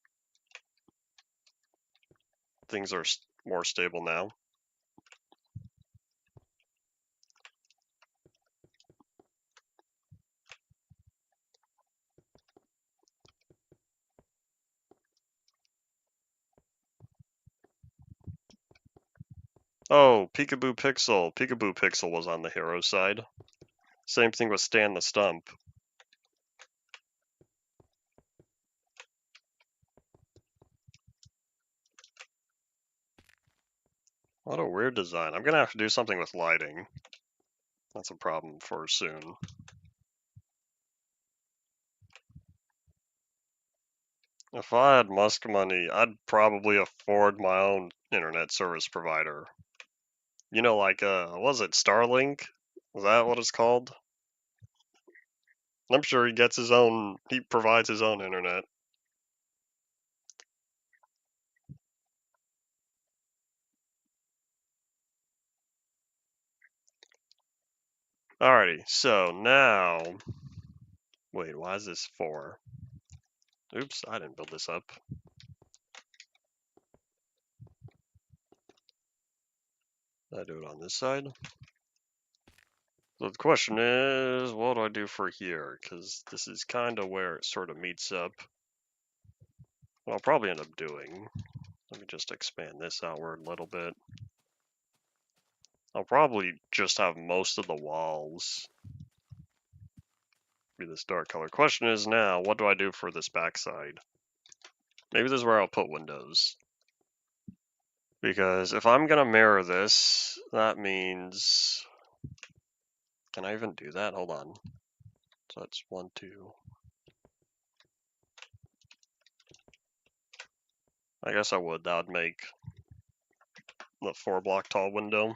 Things are more stable now. Oh, Peekaboo Pixel. Peekaboo Pixel was on the hero side. Same thing with Stan the Stump. What a weird design. I'm gonna have to do something with lighting. That's a problem for soon. If I had Musk money, I'd probably afford my own internet service provider. You know, like, what was it, Starlink? Is that what it's called? I'm sure he provides his own internet. Alrighty, so now, wait, why is this 4? Oops, I didn't build this up. I do it on this side. So the question is, what do I do for here? Because this is kind of where it sort of meets up. What I'll probably end up doing, let me just expand this outward a little bit. I'll probably just have most of the walls be this dark color. Question is now, what do I do for this backside? Maybe this is where I'll put windows. Because if I'm gonna mirror this, that means, can I even do that? Hold on. So that's 1, 2. I guess I would. That would make the 4 block tall window.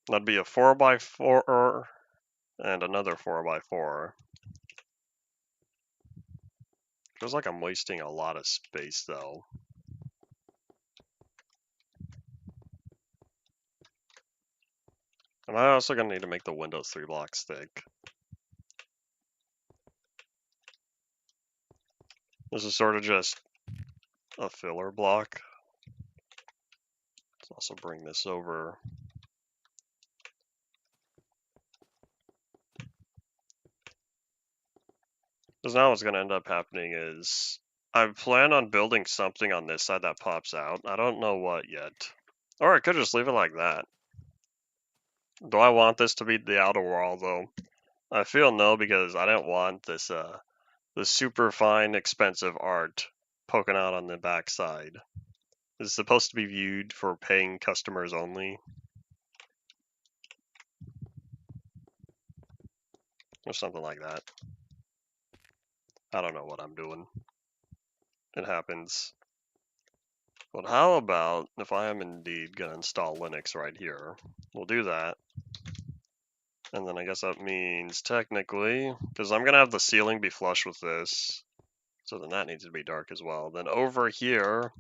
That'd be a 4x4 and another 4x4. Feels like I'm wasting a lot of space though. Am I also gonna need to make the windows 3 blocks thick? This is sort of just a filler block. Let's also bring this over. Because now what's going to end up happening is I plan on building something on this side that pops out. I don't know what yet. Or I could just leave it like that. Do I want this to be the outer wall though? I feel no, because I don't want this the super fine expensive art poking out on the back side. It's supposed to be viewed for paying customers only. Or something like that. I don't know what I'm doing. It happens. But how about if I am indeed going to install Linux right here? We'll do that. And then I guess that means technically, because I'm going to have the ceiling be flush with this, so then that needs to be dark as well. Then over here,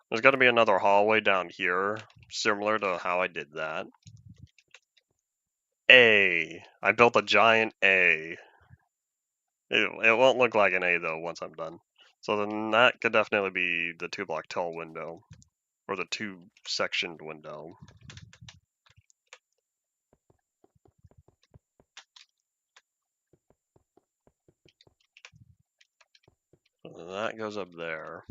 there's got to be another hallway down here, similar to how I did that. I built a giant A. It won't look like an A though once I'm done. So then that could definitely be the 2 block tall window, or the 2 sectioned window. So that goes up there.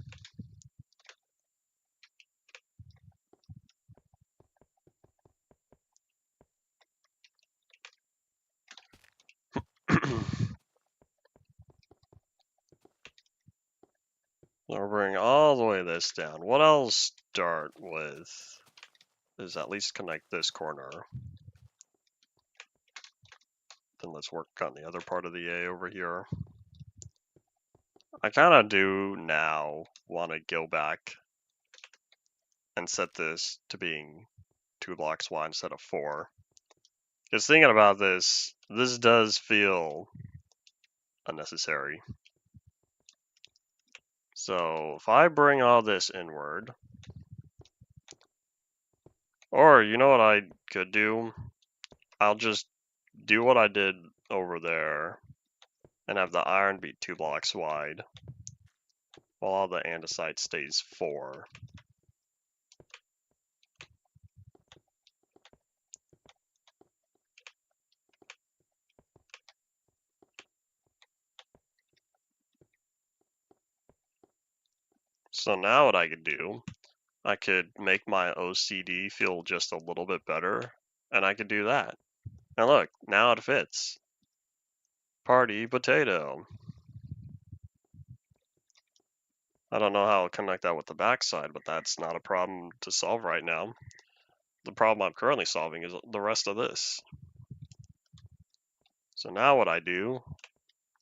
We'll bring all the way this down. What I'll start with is at least connect this corner. Then let's work on the other part of the A over here. I kind of do now want to go back and set this to being 2 blocks wide instead of 4. Because thinking about this, this does feel unnecessary. So if I bring all this inward, or you know what I could do? I'll just do what I did over there and have the iron be 2 blocks wide, while all the andesite stays 4. So now what I could do, I could make my OCD feel just a little bit better, and I could do that. And look, now it fits. Party potato. I don't know how I'll connect that with the backside, but that's not a problem to solve right now. The problem I'm currently solving is the rest of this. So now what I do,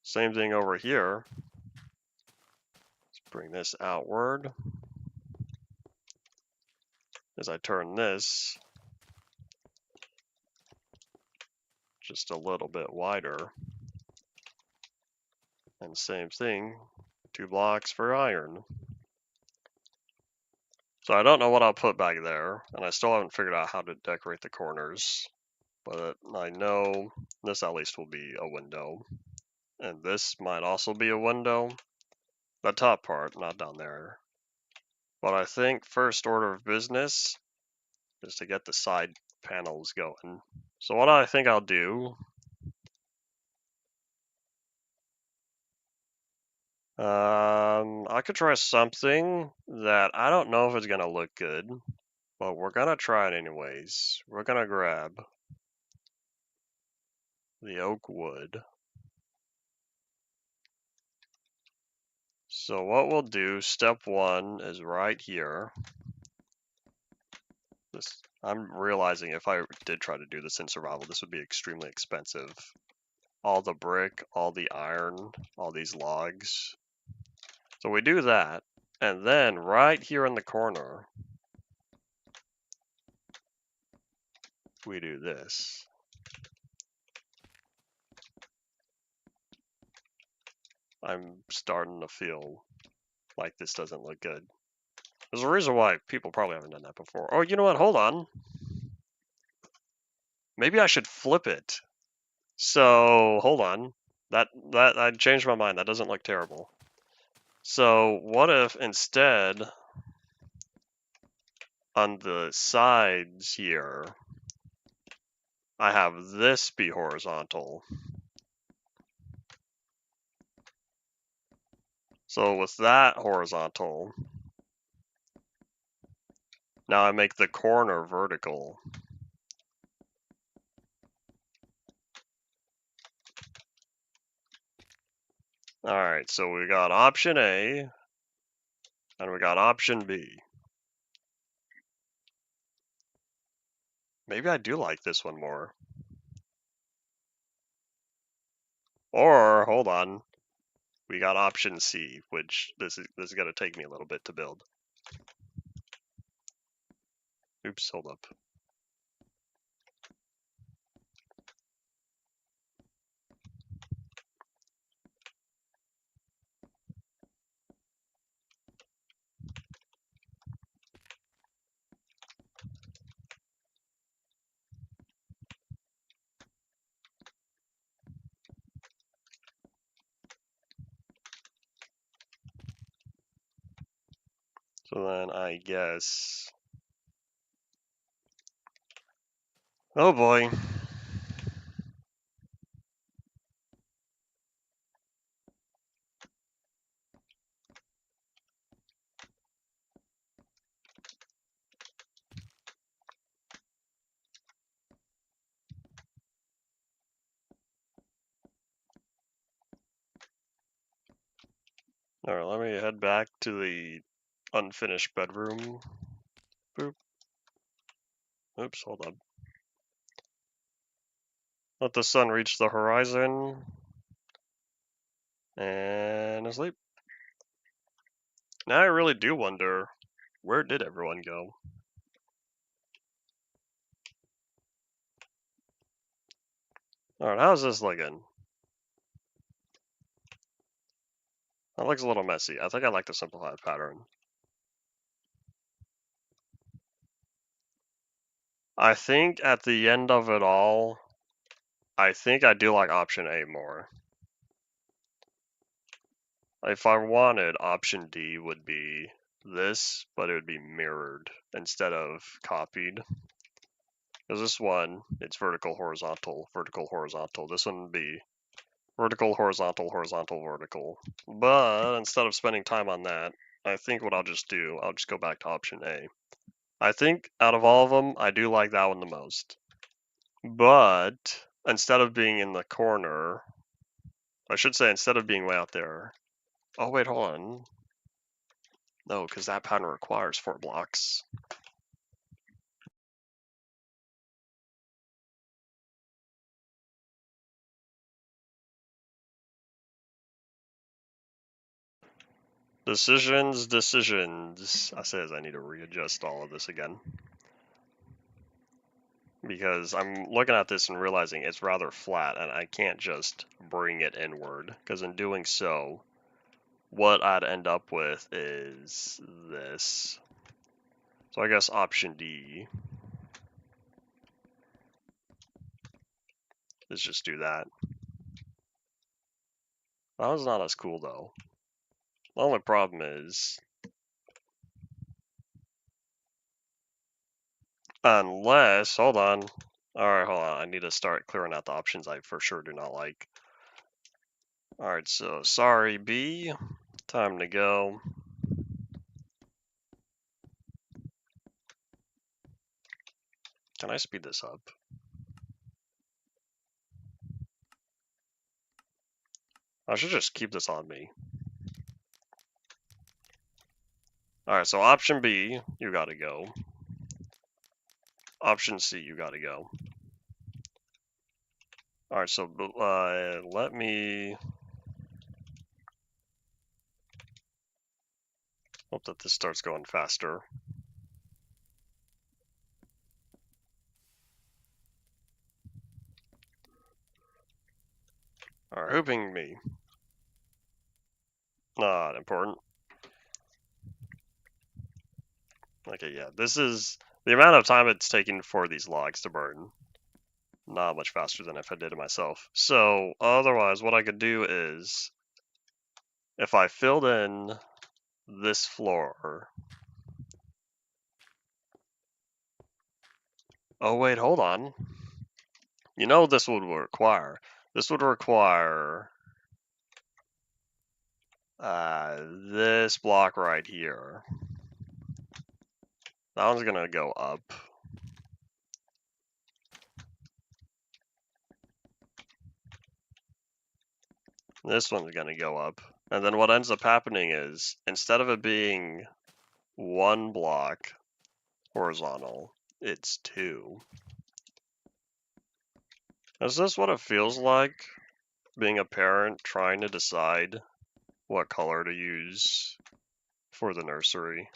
same thing over here. Let's bring this outward. As I turn this just a little bit wider. And same thing, 2 blocks for iron. So I don't know what I'll put back there, and I still haven't figured out how to decorate the corners. But I know this at least will be a window. And this might also be a window. The top part, not down there. But I think first order of business is to get the side panels going. So what I think I'll do, I could try something that I don't know if it's gonna look good, but we're gonna try it anyways. We're gonna grab the oak wood. So what we'll do, step 1 is right here. I'm realizing if I did try to do this in survival, this would be extremely expensive. All the brick, all the iron, all these logs. So we do that, and then right here in the corner, we do this. I'm starting to feel like this doesn't look good. There's a reason why people probably haven't done that before. Oh, you know what? Hold on. Maybe I should flip it. So, hold on. That I changed my mind. That doesn't look terrible. So, what if instead on the sides here, I have this be horizontal? So with that horizontal, now I make the corner vertical. All right, so we got option A, and we got option B. Maybe I do like this one more. Or, hold on, we got option C, which this is gonna take me a little bit to build. Oops, hold up. So then I guess, oh boy. All right, let me head back to the unfinished bedroom. Boop. Oops, hold up. Let the sun reach the horizon. And asleep. Now I really do wonder, where did everyone go? Alright, how's this looking? That looks a little messy. I think I like the simplified pattern. I think at the end of it all, I think I do like option A more. If I wanted, option D would be this, but it would be mirrored instead of copied. Because this one, it's vertical, horizontal, vertical, horizontal. This one would be vertical, horizontal, horizontal, vertical. But instead of spending time on that, I think what I'll just do, I'll just go back to option A. I think out of all of them, I do like that one the most. But instead of being in the corner, I should say instead of being way out there. Oh wait, hold on. No, because that pattern requires 4 blocks. Decisions. I says I need to readjust all of this again. Because I'm looking at this and realizing it's rather flat, and I can't just bring it inward, because in doing so, what I'd end up with is this. So I guess option D is just do that. That was not as cool, though. The only problem is, unless, hold on. Alright, hold on. I need to start clearing out the options I for sure do not like. Alright, so sorry, B. Time to go. Can I speed this up? I should just keep this on me. Alright, so option B, you gotta go. Option C, you gotta go. Alright, so let me hope that this starts going faster. Alright, hooping me. Not important. Okay, yeah, this is the amount of time it's taking for these logs to burn. Not much faster than if I did it myself. So, otherwise, what I could do is, if I filled in this floor. Oh, wait, hold on. You know this would require. This would require this block right here. That one's gonna go up. This one's gonna go up. And then what ends up happening is, instead of it being 1 block horizontal, it's 2. Is this what it feels like, being a parent trying to decide what color to use for the nursery?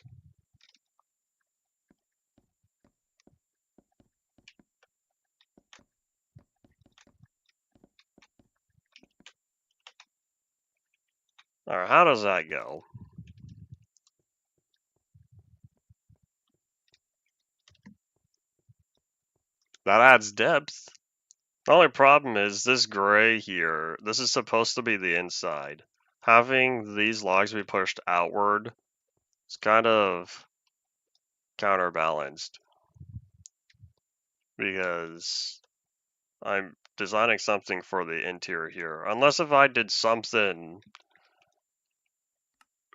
Alright, how does that go? That adds depth. The only problem is this gray here, this is supposed to be the inside. Having these logs be pushed outward is kind of counterbalanced, because I'm designing something for the interior here. Unless if I did something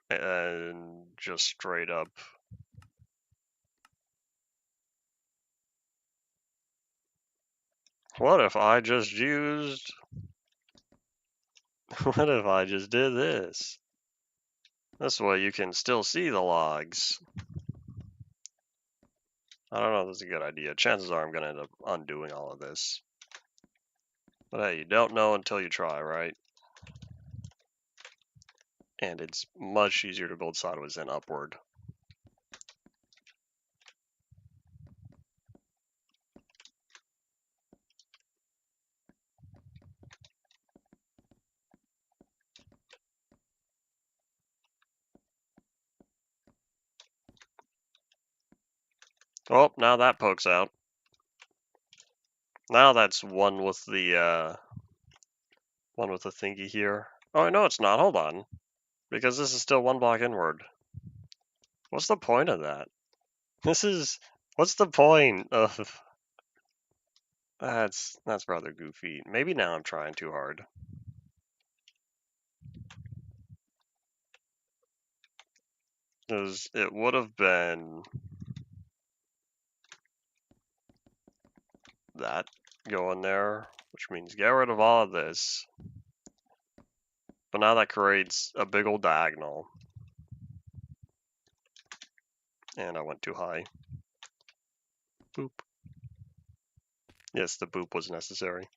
and just straight up. What if I just used... What if I just did this? This way you can still see the logs. I don't know if that's a good idea. Chances are I'm going to end up undoing all of this. But hey, you don't know until you try, right? And it's much easier to build sideways than upward. Oh, now that pokes out. Now that's one with the thingy here. Oh, no, it's not. Hold on. Because this is still 1 block inward. What's the point of that? What's the point of... That's rather goofy. Maybe now I'm trying too hard. Because it would have been that going there, which means get rid of all of this. But now that creates a big old diagonal. And I went too high. Boop. Yes, the boop was necessary.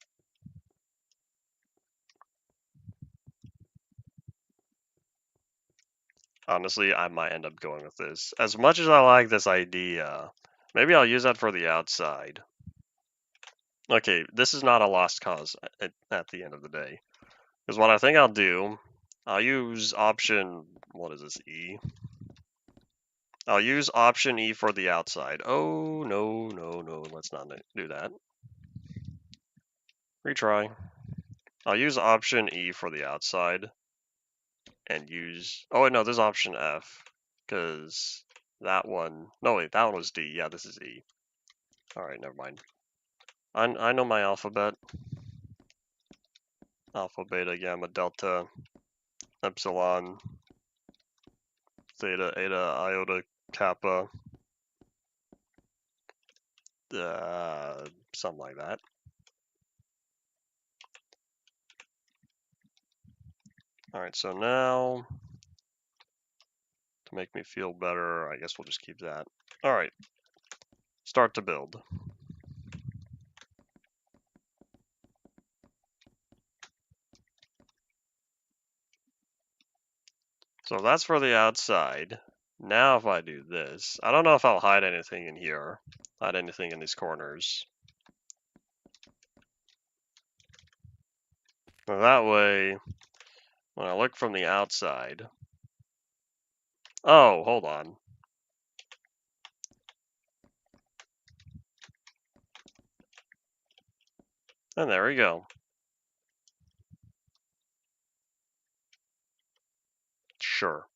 Honestly, I might end up going with this. As much as I like this idea, maybe I'll use that for the outside. Okay, this is not a lost cause at the end of the day. Because what I think I'll do, I'll use option, what is this, E? I'll use option E for the outside. Oh, no, no, no, let's not do that. Retry. I'll use option E for the outside and use, oh wait, no, there's option F, because that one, no wait, that one was D, yeah, this is E. Alright, never mind. I know my alphabet. Alpha, beta, gamma, delta, epsilon, theta, eta, iota, kappa, something like that. Alright, so now, to make me feel better, I guess we'll just keep that. Alright, start to build. So that's for the outside. Now if I do this, I don't know if I'll hide anything in here, hide anything in these corners. So that way, when I look from the outside, oh, hold on. And there we go. Sure.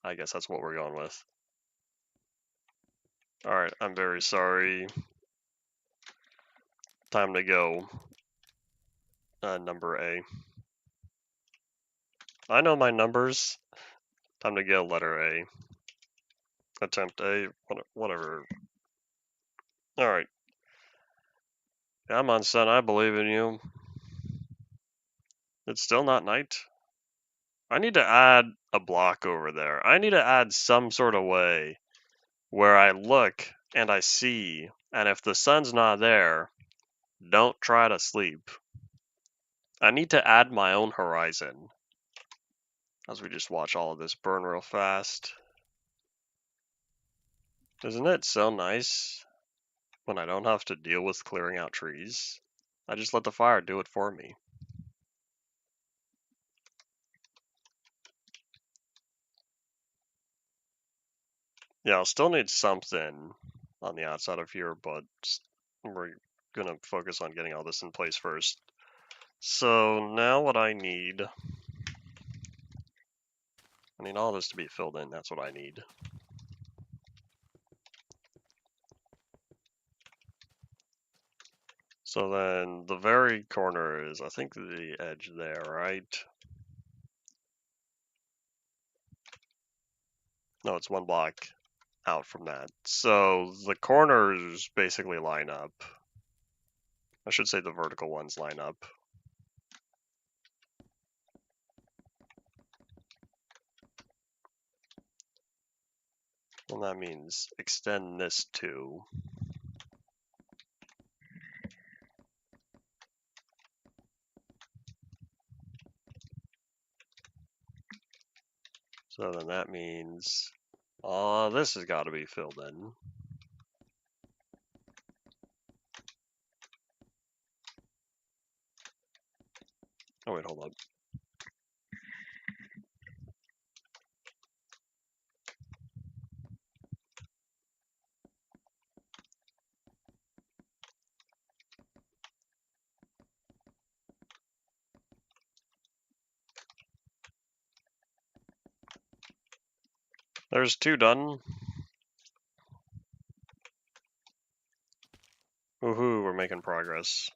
I guess that's what we're going with. Alright, I'm very sorry. Time to go. Number A. I know my numbers. Time to get letter A. Attempt A, whatever. Alright. Come on, son, I believe in you. It's still not night. I need to add a block over there. I need to add some sort of way where I look and I see, and if the sun's not there, don't try to sleep. I need to add my own horizon. As we just watch all of this burn real fast. Isn't it so nice when I don't have to deal with clearing out trees? I just let the fire do it for me. Yeah, I'll still need something on the outside of here, but we're gonna focus on getting all this in place first. So now what I need all this to be filled in, that's what I need. So then the very corner is, I think, the edge there, right? No, it's one block out from that. So the corners basically line up. I should say the vertical ones line up. And that means extend this too. So then that means all this has got to be filled in. Oh wait, hold on. There's two done. Woohoo, we're making progress.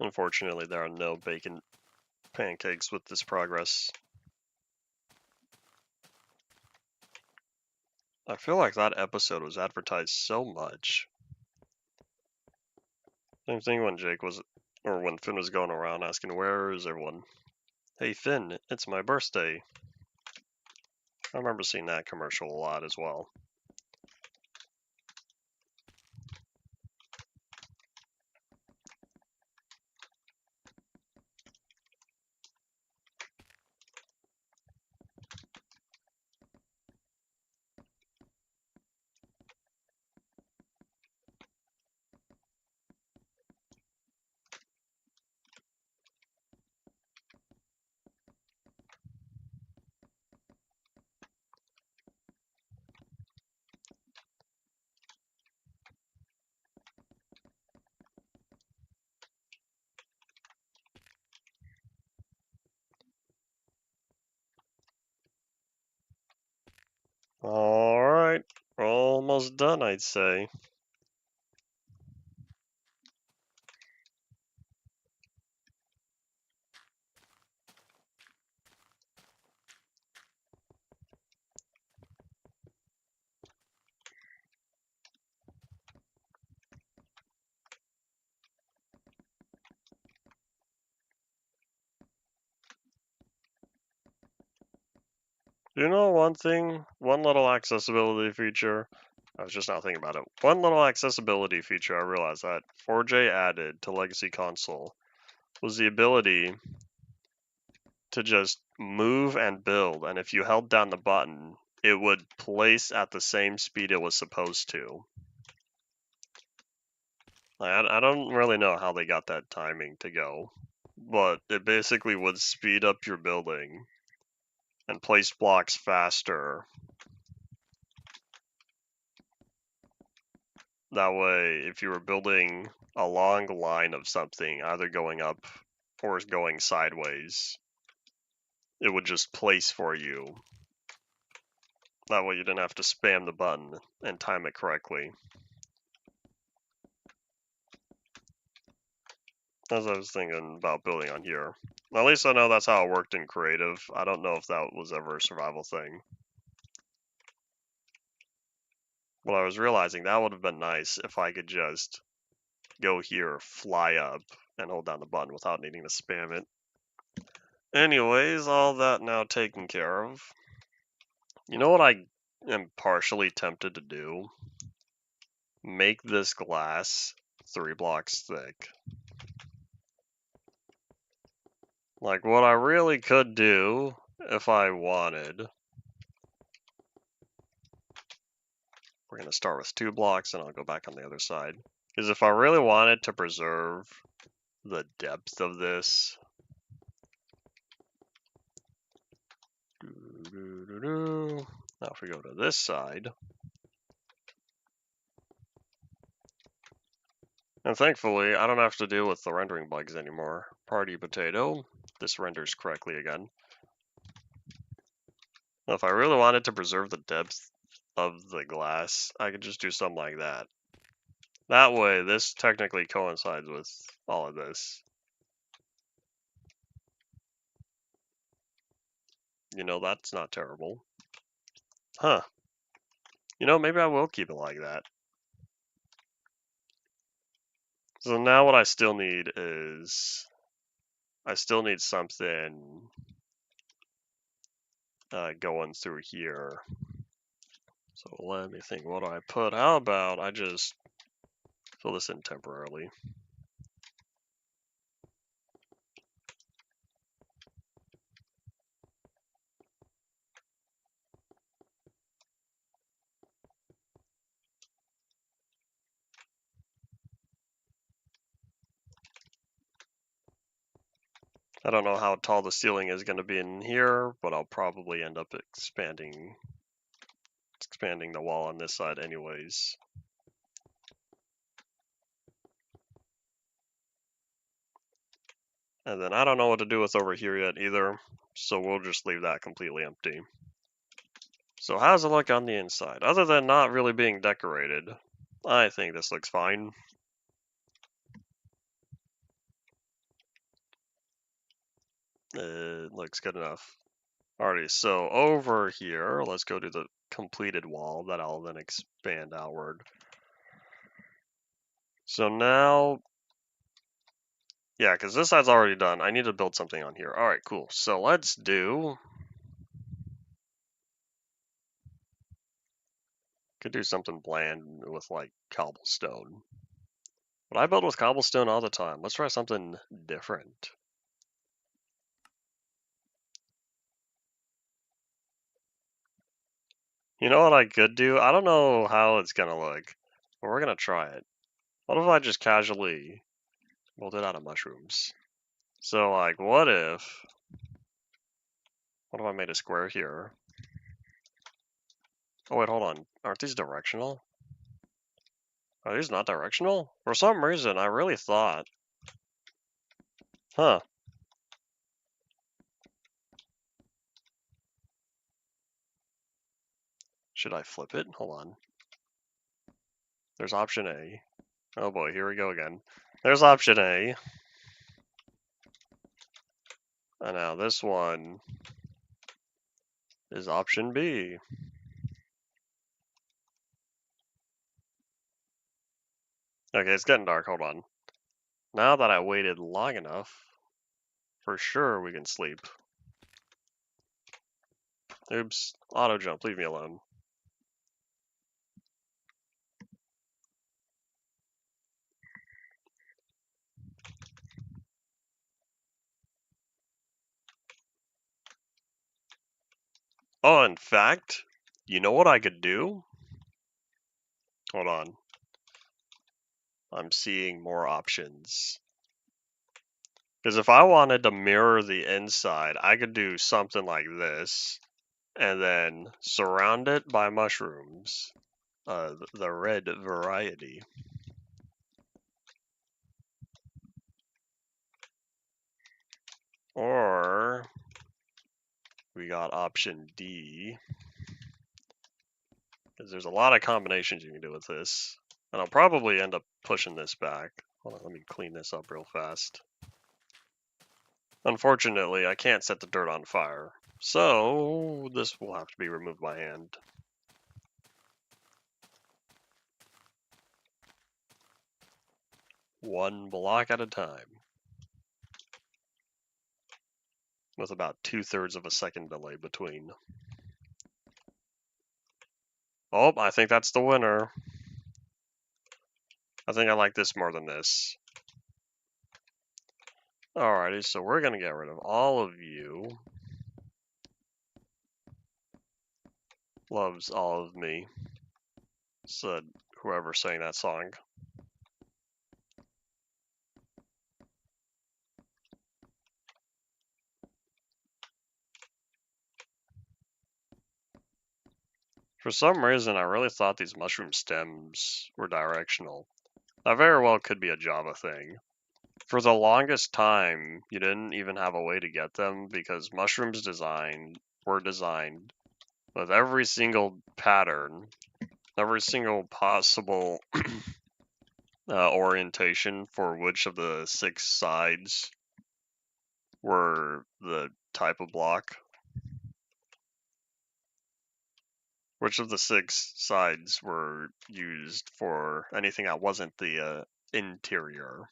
Unfortunately, there are no bacon pancakes with this progress. I feel like that episode was advertised so much. Same thing when Jake was, or when Finn was going around asking, where is everyone? Hey Finn, it's my birthday. I remember seeing that commercial a lot as well. Alright, almost done, I'd say. You know one thing, one little accessibility feature, I was just now thinking about it. One little accessibility feature I realized that 4J added to Legacy Console was the ability to just move and build, and if you held down the button, it would place at the same speed it was supposed to. I don't really know how they got that timing to go, but it basically would speed up your building and place blocks faster. That way, if you were building a long line of something, either going up or going sideways, it would just place for you. That way you didn't have to spam the button and time it correctly. As I was thinking about building on here. At least I know that's how it worked in creative. I don't know if that was ever a survival thing. But I was realizing that would have been nice if I could just go here, fly up, and hold down the button without needing to spam it. Anyways, all that now taken care of. You know what I am partially tempted to do? Make this glass 3 blocks thick. Like, what I really could do, if I wanted, we're going to start with 2 blocks and I'll go back on the other side, is if I really wanted to preserve the depth of this, now if we go to this side, and thankfully I don't have to deal with the rendering bugs anymore. Party potato, this renders correctly again. Now, if I really wanted to preserve the depth of the glass, I could just do something like that. That way, this technically coincides with all of this. You know, that's not terrible. Huh. You know, maybe I will keep it like that. So now what I still need is, I still need something going through here. So let me think, what do I put? How about I just fill this in temporarily. I don't know how tall the ceiling is going to be in here, but I'll probably end up expanding the wall on this side anyways. And then I don't know what to do with over here yet either, so we'll just leave that completely empty. So how's it look on the inside? Other than not really being decorated, I think this looks fine. It looks good enough. Alrighty, so over here, let's go to the completed wall that I'll then expand outward. So now, yeah, because this side's already done. I need to build something on here. Alright, cool. So let's do Could do something bland with like cobblestone. But I build with cobblestone all the time. Let's try something different. You know what I could do? I don't know how it's gonna look, but we're gonna try it. What if I just casually build it out of mushrooms? So like, what if I made a square here? Oh wait, hold on. Aren't these directional? Are these not directional? For some reason, I really thought. Huh. Should I flip it? Hold on. There's option A. Oh boy, here we go again. There's option A. And now this one is option B. Okay, it's getting dark. Hold on. Now that I waited long enough, for sure we can sleep. Oops. Auto jump. Leave me alone. Oh, in fact, you know what I could do? Hold on. I'm seeing more options. Because if I wanted to mirror the inside, I could do something like this, and then surround it by mushrooms, the red variety. Or we got option D, because there's a lot of combinations you can do with this. And I'll probably end up pushing this back. Hold on, let me clean this up real fast. Unfortunately, I can't set the dirt on fire, so this will have to be removed by hand. One block at a time, with about 2/3 of a second delay between. Oh, I think that's the winner. I think I like this more than this. Alrighty, so we're gonna get rid of all of you. Loves all of me, said whoever sang that song. For some reason, I really thought these mushroom stems were directional. That very well could be a Java thing. For the longest time, you didn't even have a way to get them because mushrooms were designed with every single pattern, every single possible orientation for which of the 6 sides were the type of block. Which of the 6 sides were used for anything that wasn't the interior.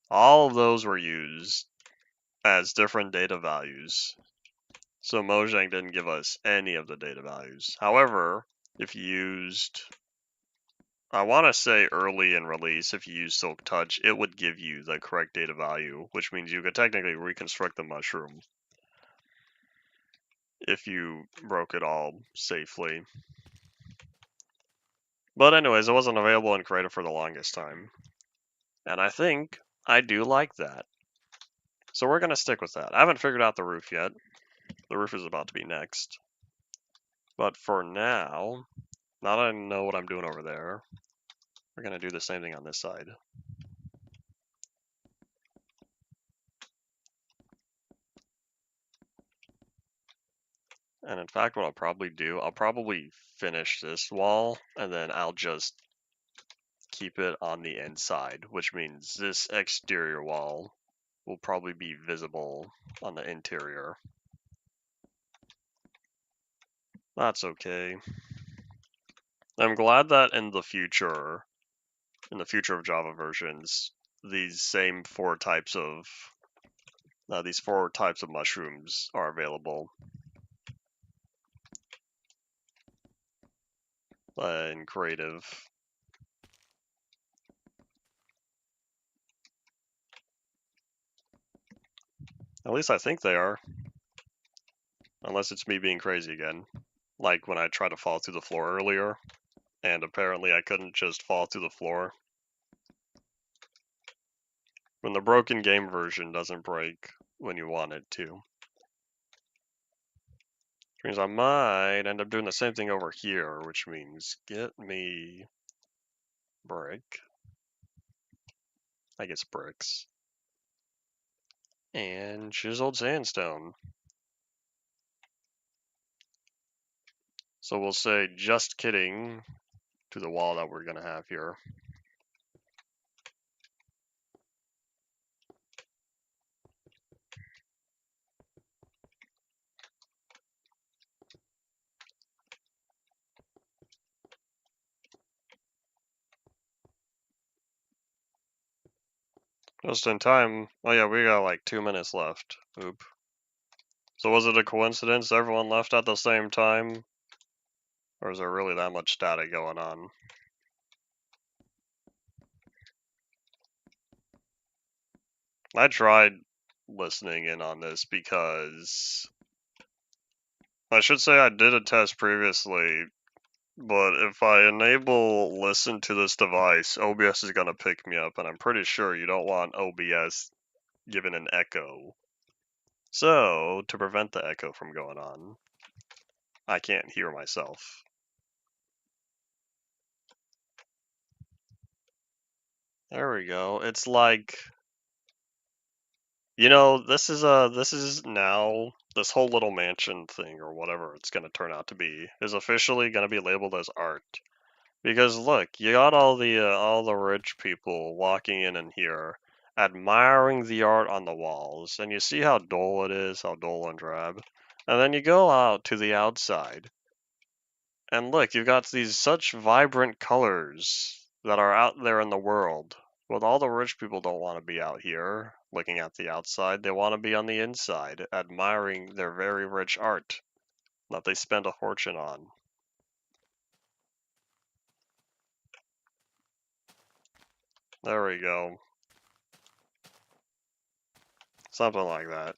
All of those were used as different data values. So Mojang didn't give us any of the data values. However, if you used, I want to say early in release, if you use Silk Touch, it would give you the correct data value, which means you could technically reconstruct the mushroom if you broke it all safely. But anyways, it wasn't available in creative for the longest time. And I think I do like that. So we're going to stick with that. I haven't figured out the roof yet. The roof is about to be next. But for now, now that I know what I'm doing over there, we're going to do the same thing on this side. And in fact, what I'll probably do, I'll probably finish this wall, and then I'll just keep it on the inside, which means this exterior wall will probably be visible on the interior. That's okay. I'm glad that in the future of Java versions, these 4 types of mushrooms are available. and creative. At least I think they are. Unless it's me being crazy again. Like when I tried to fall through the floor earlier, and apparently I couldn't just fall through the floor. When the broken game version doesn't break when you want it to. Which means I might end up doing the same thing over here, which means get me brick. I guess bricks. And chiseled sandstone. So we'll say just kidding to the wall that we're gonna have here. Just in time. Oh yeah, we got like 2 minutes left. Oop. So was it a coincidence everyone left at the same time? Or is there really that much static going on? I tried listening in on this because I should say I did a test previously, but if I enable listen to this device, OBS is going to pick me up, and I'm pretty sure you don't want OBS giving an echo. So, to prevent the echo from going on, I can't hear myself. There we go. It's like, you know, this is now this whole little mansion thing or whatever it's going to turn out to be is officially going to be labeled as art. Because look, you got all the rich people walking in here, admiring the art on the walls, and you see how dull it is, how dull and drab. And then you go out to the outside, and look, you've got these such vibrant colors that are out there in the world. Well, all the rich people don't want to be out here looking at the outside. They want to be on the inside, admiring their very rich art that they spend a fortune on. There we go. Something like that.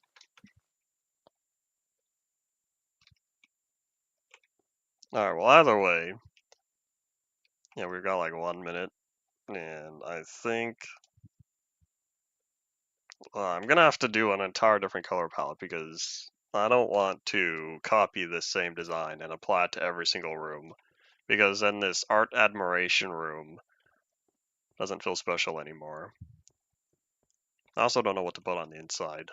Alright, well, either way, yeah, we've got like 1 minute, and I think I'm gonna have to do an entire different color palette because I don't want to copy this same design and apply it to every single room, because then this art admiration room doesn't feel special anymore. I also don't know what to put on the inside.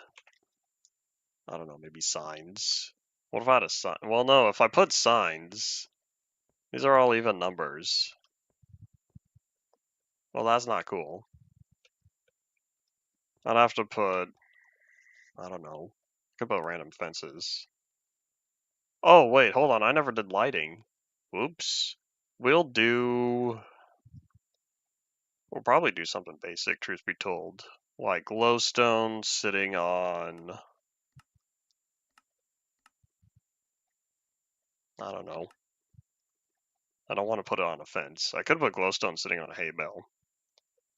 I don't know, maybe signs. What if I had a sign? Well, no, if I put signs, these are all even numbers. Well, that's not cool. I'd have to put, I don't know, I could put random fences. Oh, wait, hold on, I never did lighting. Whoops. We'll probably do something basic, truth be told. Like glowstone sitting on, I don't know. I don't want to put it on a fence. I could put glowstone sitting on a hay bale.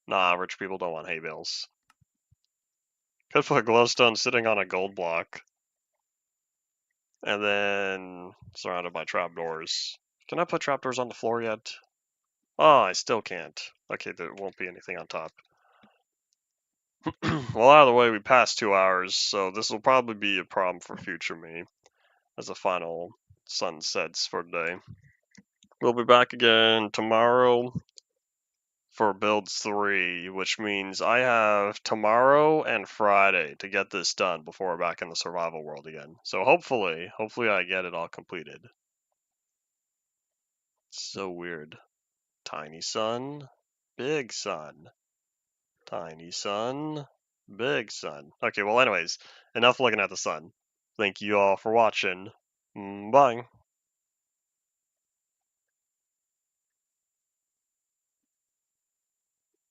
Nah, rich people don't want hay bales. Could put glowstone sitting on a gold block. And then surrounded by trapdoors. Can I put trapdoors on the floor yet? Oh, I still can't. Okay, there won't be anything on top. Well, either way, we passed 2 hours, so this will probably be a problem for future me as the final sunsets for today. We'll be back again tomorrow for builds 3, which means I have tomorrow and Friday to get this done before we're back in the survival world again. So hopefully I get it all completed. So weird. Tiny sun, big sun. Tiny sun, big sun. Okay, well anyways, enough looking at the sun. Thank you all for watching. Bye.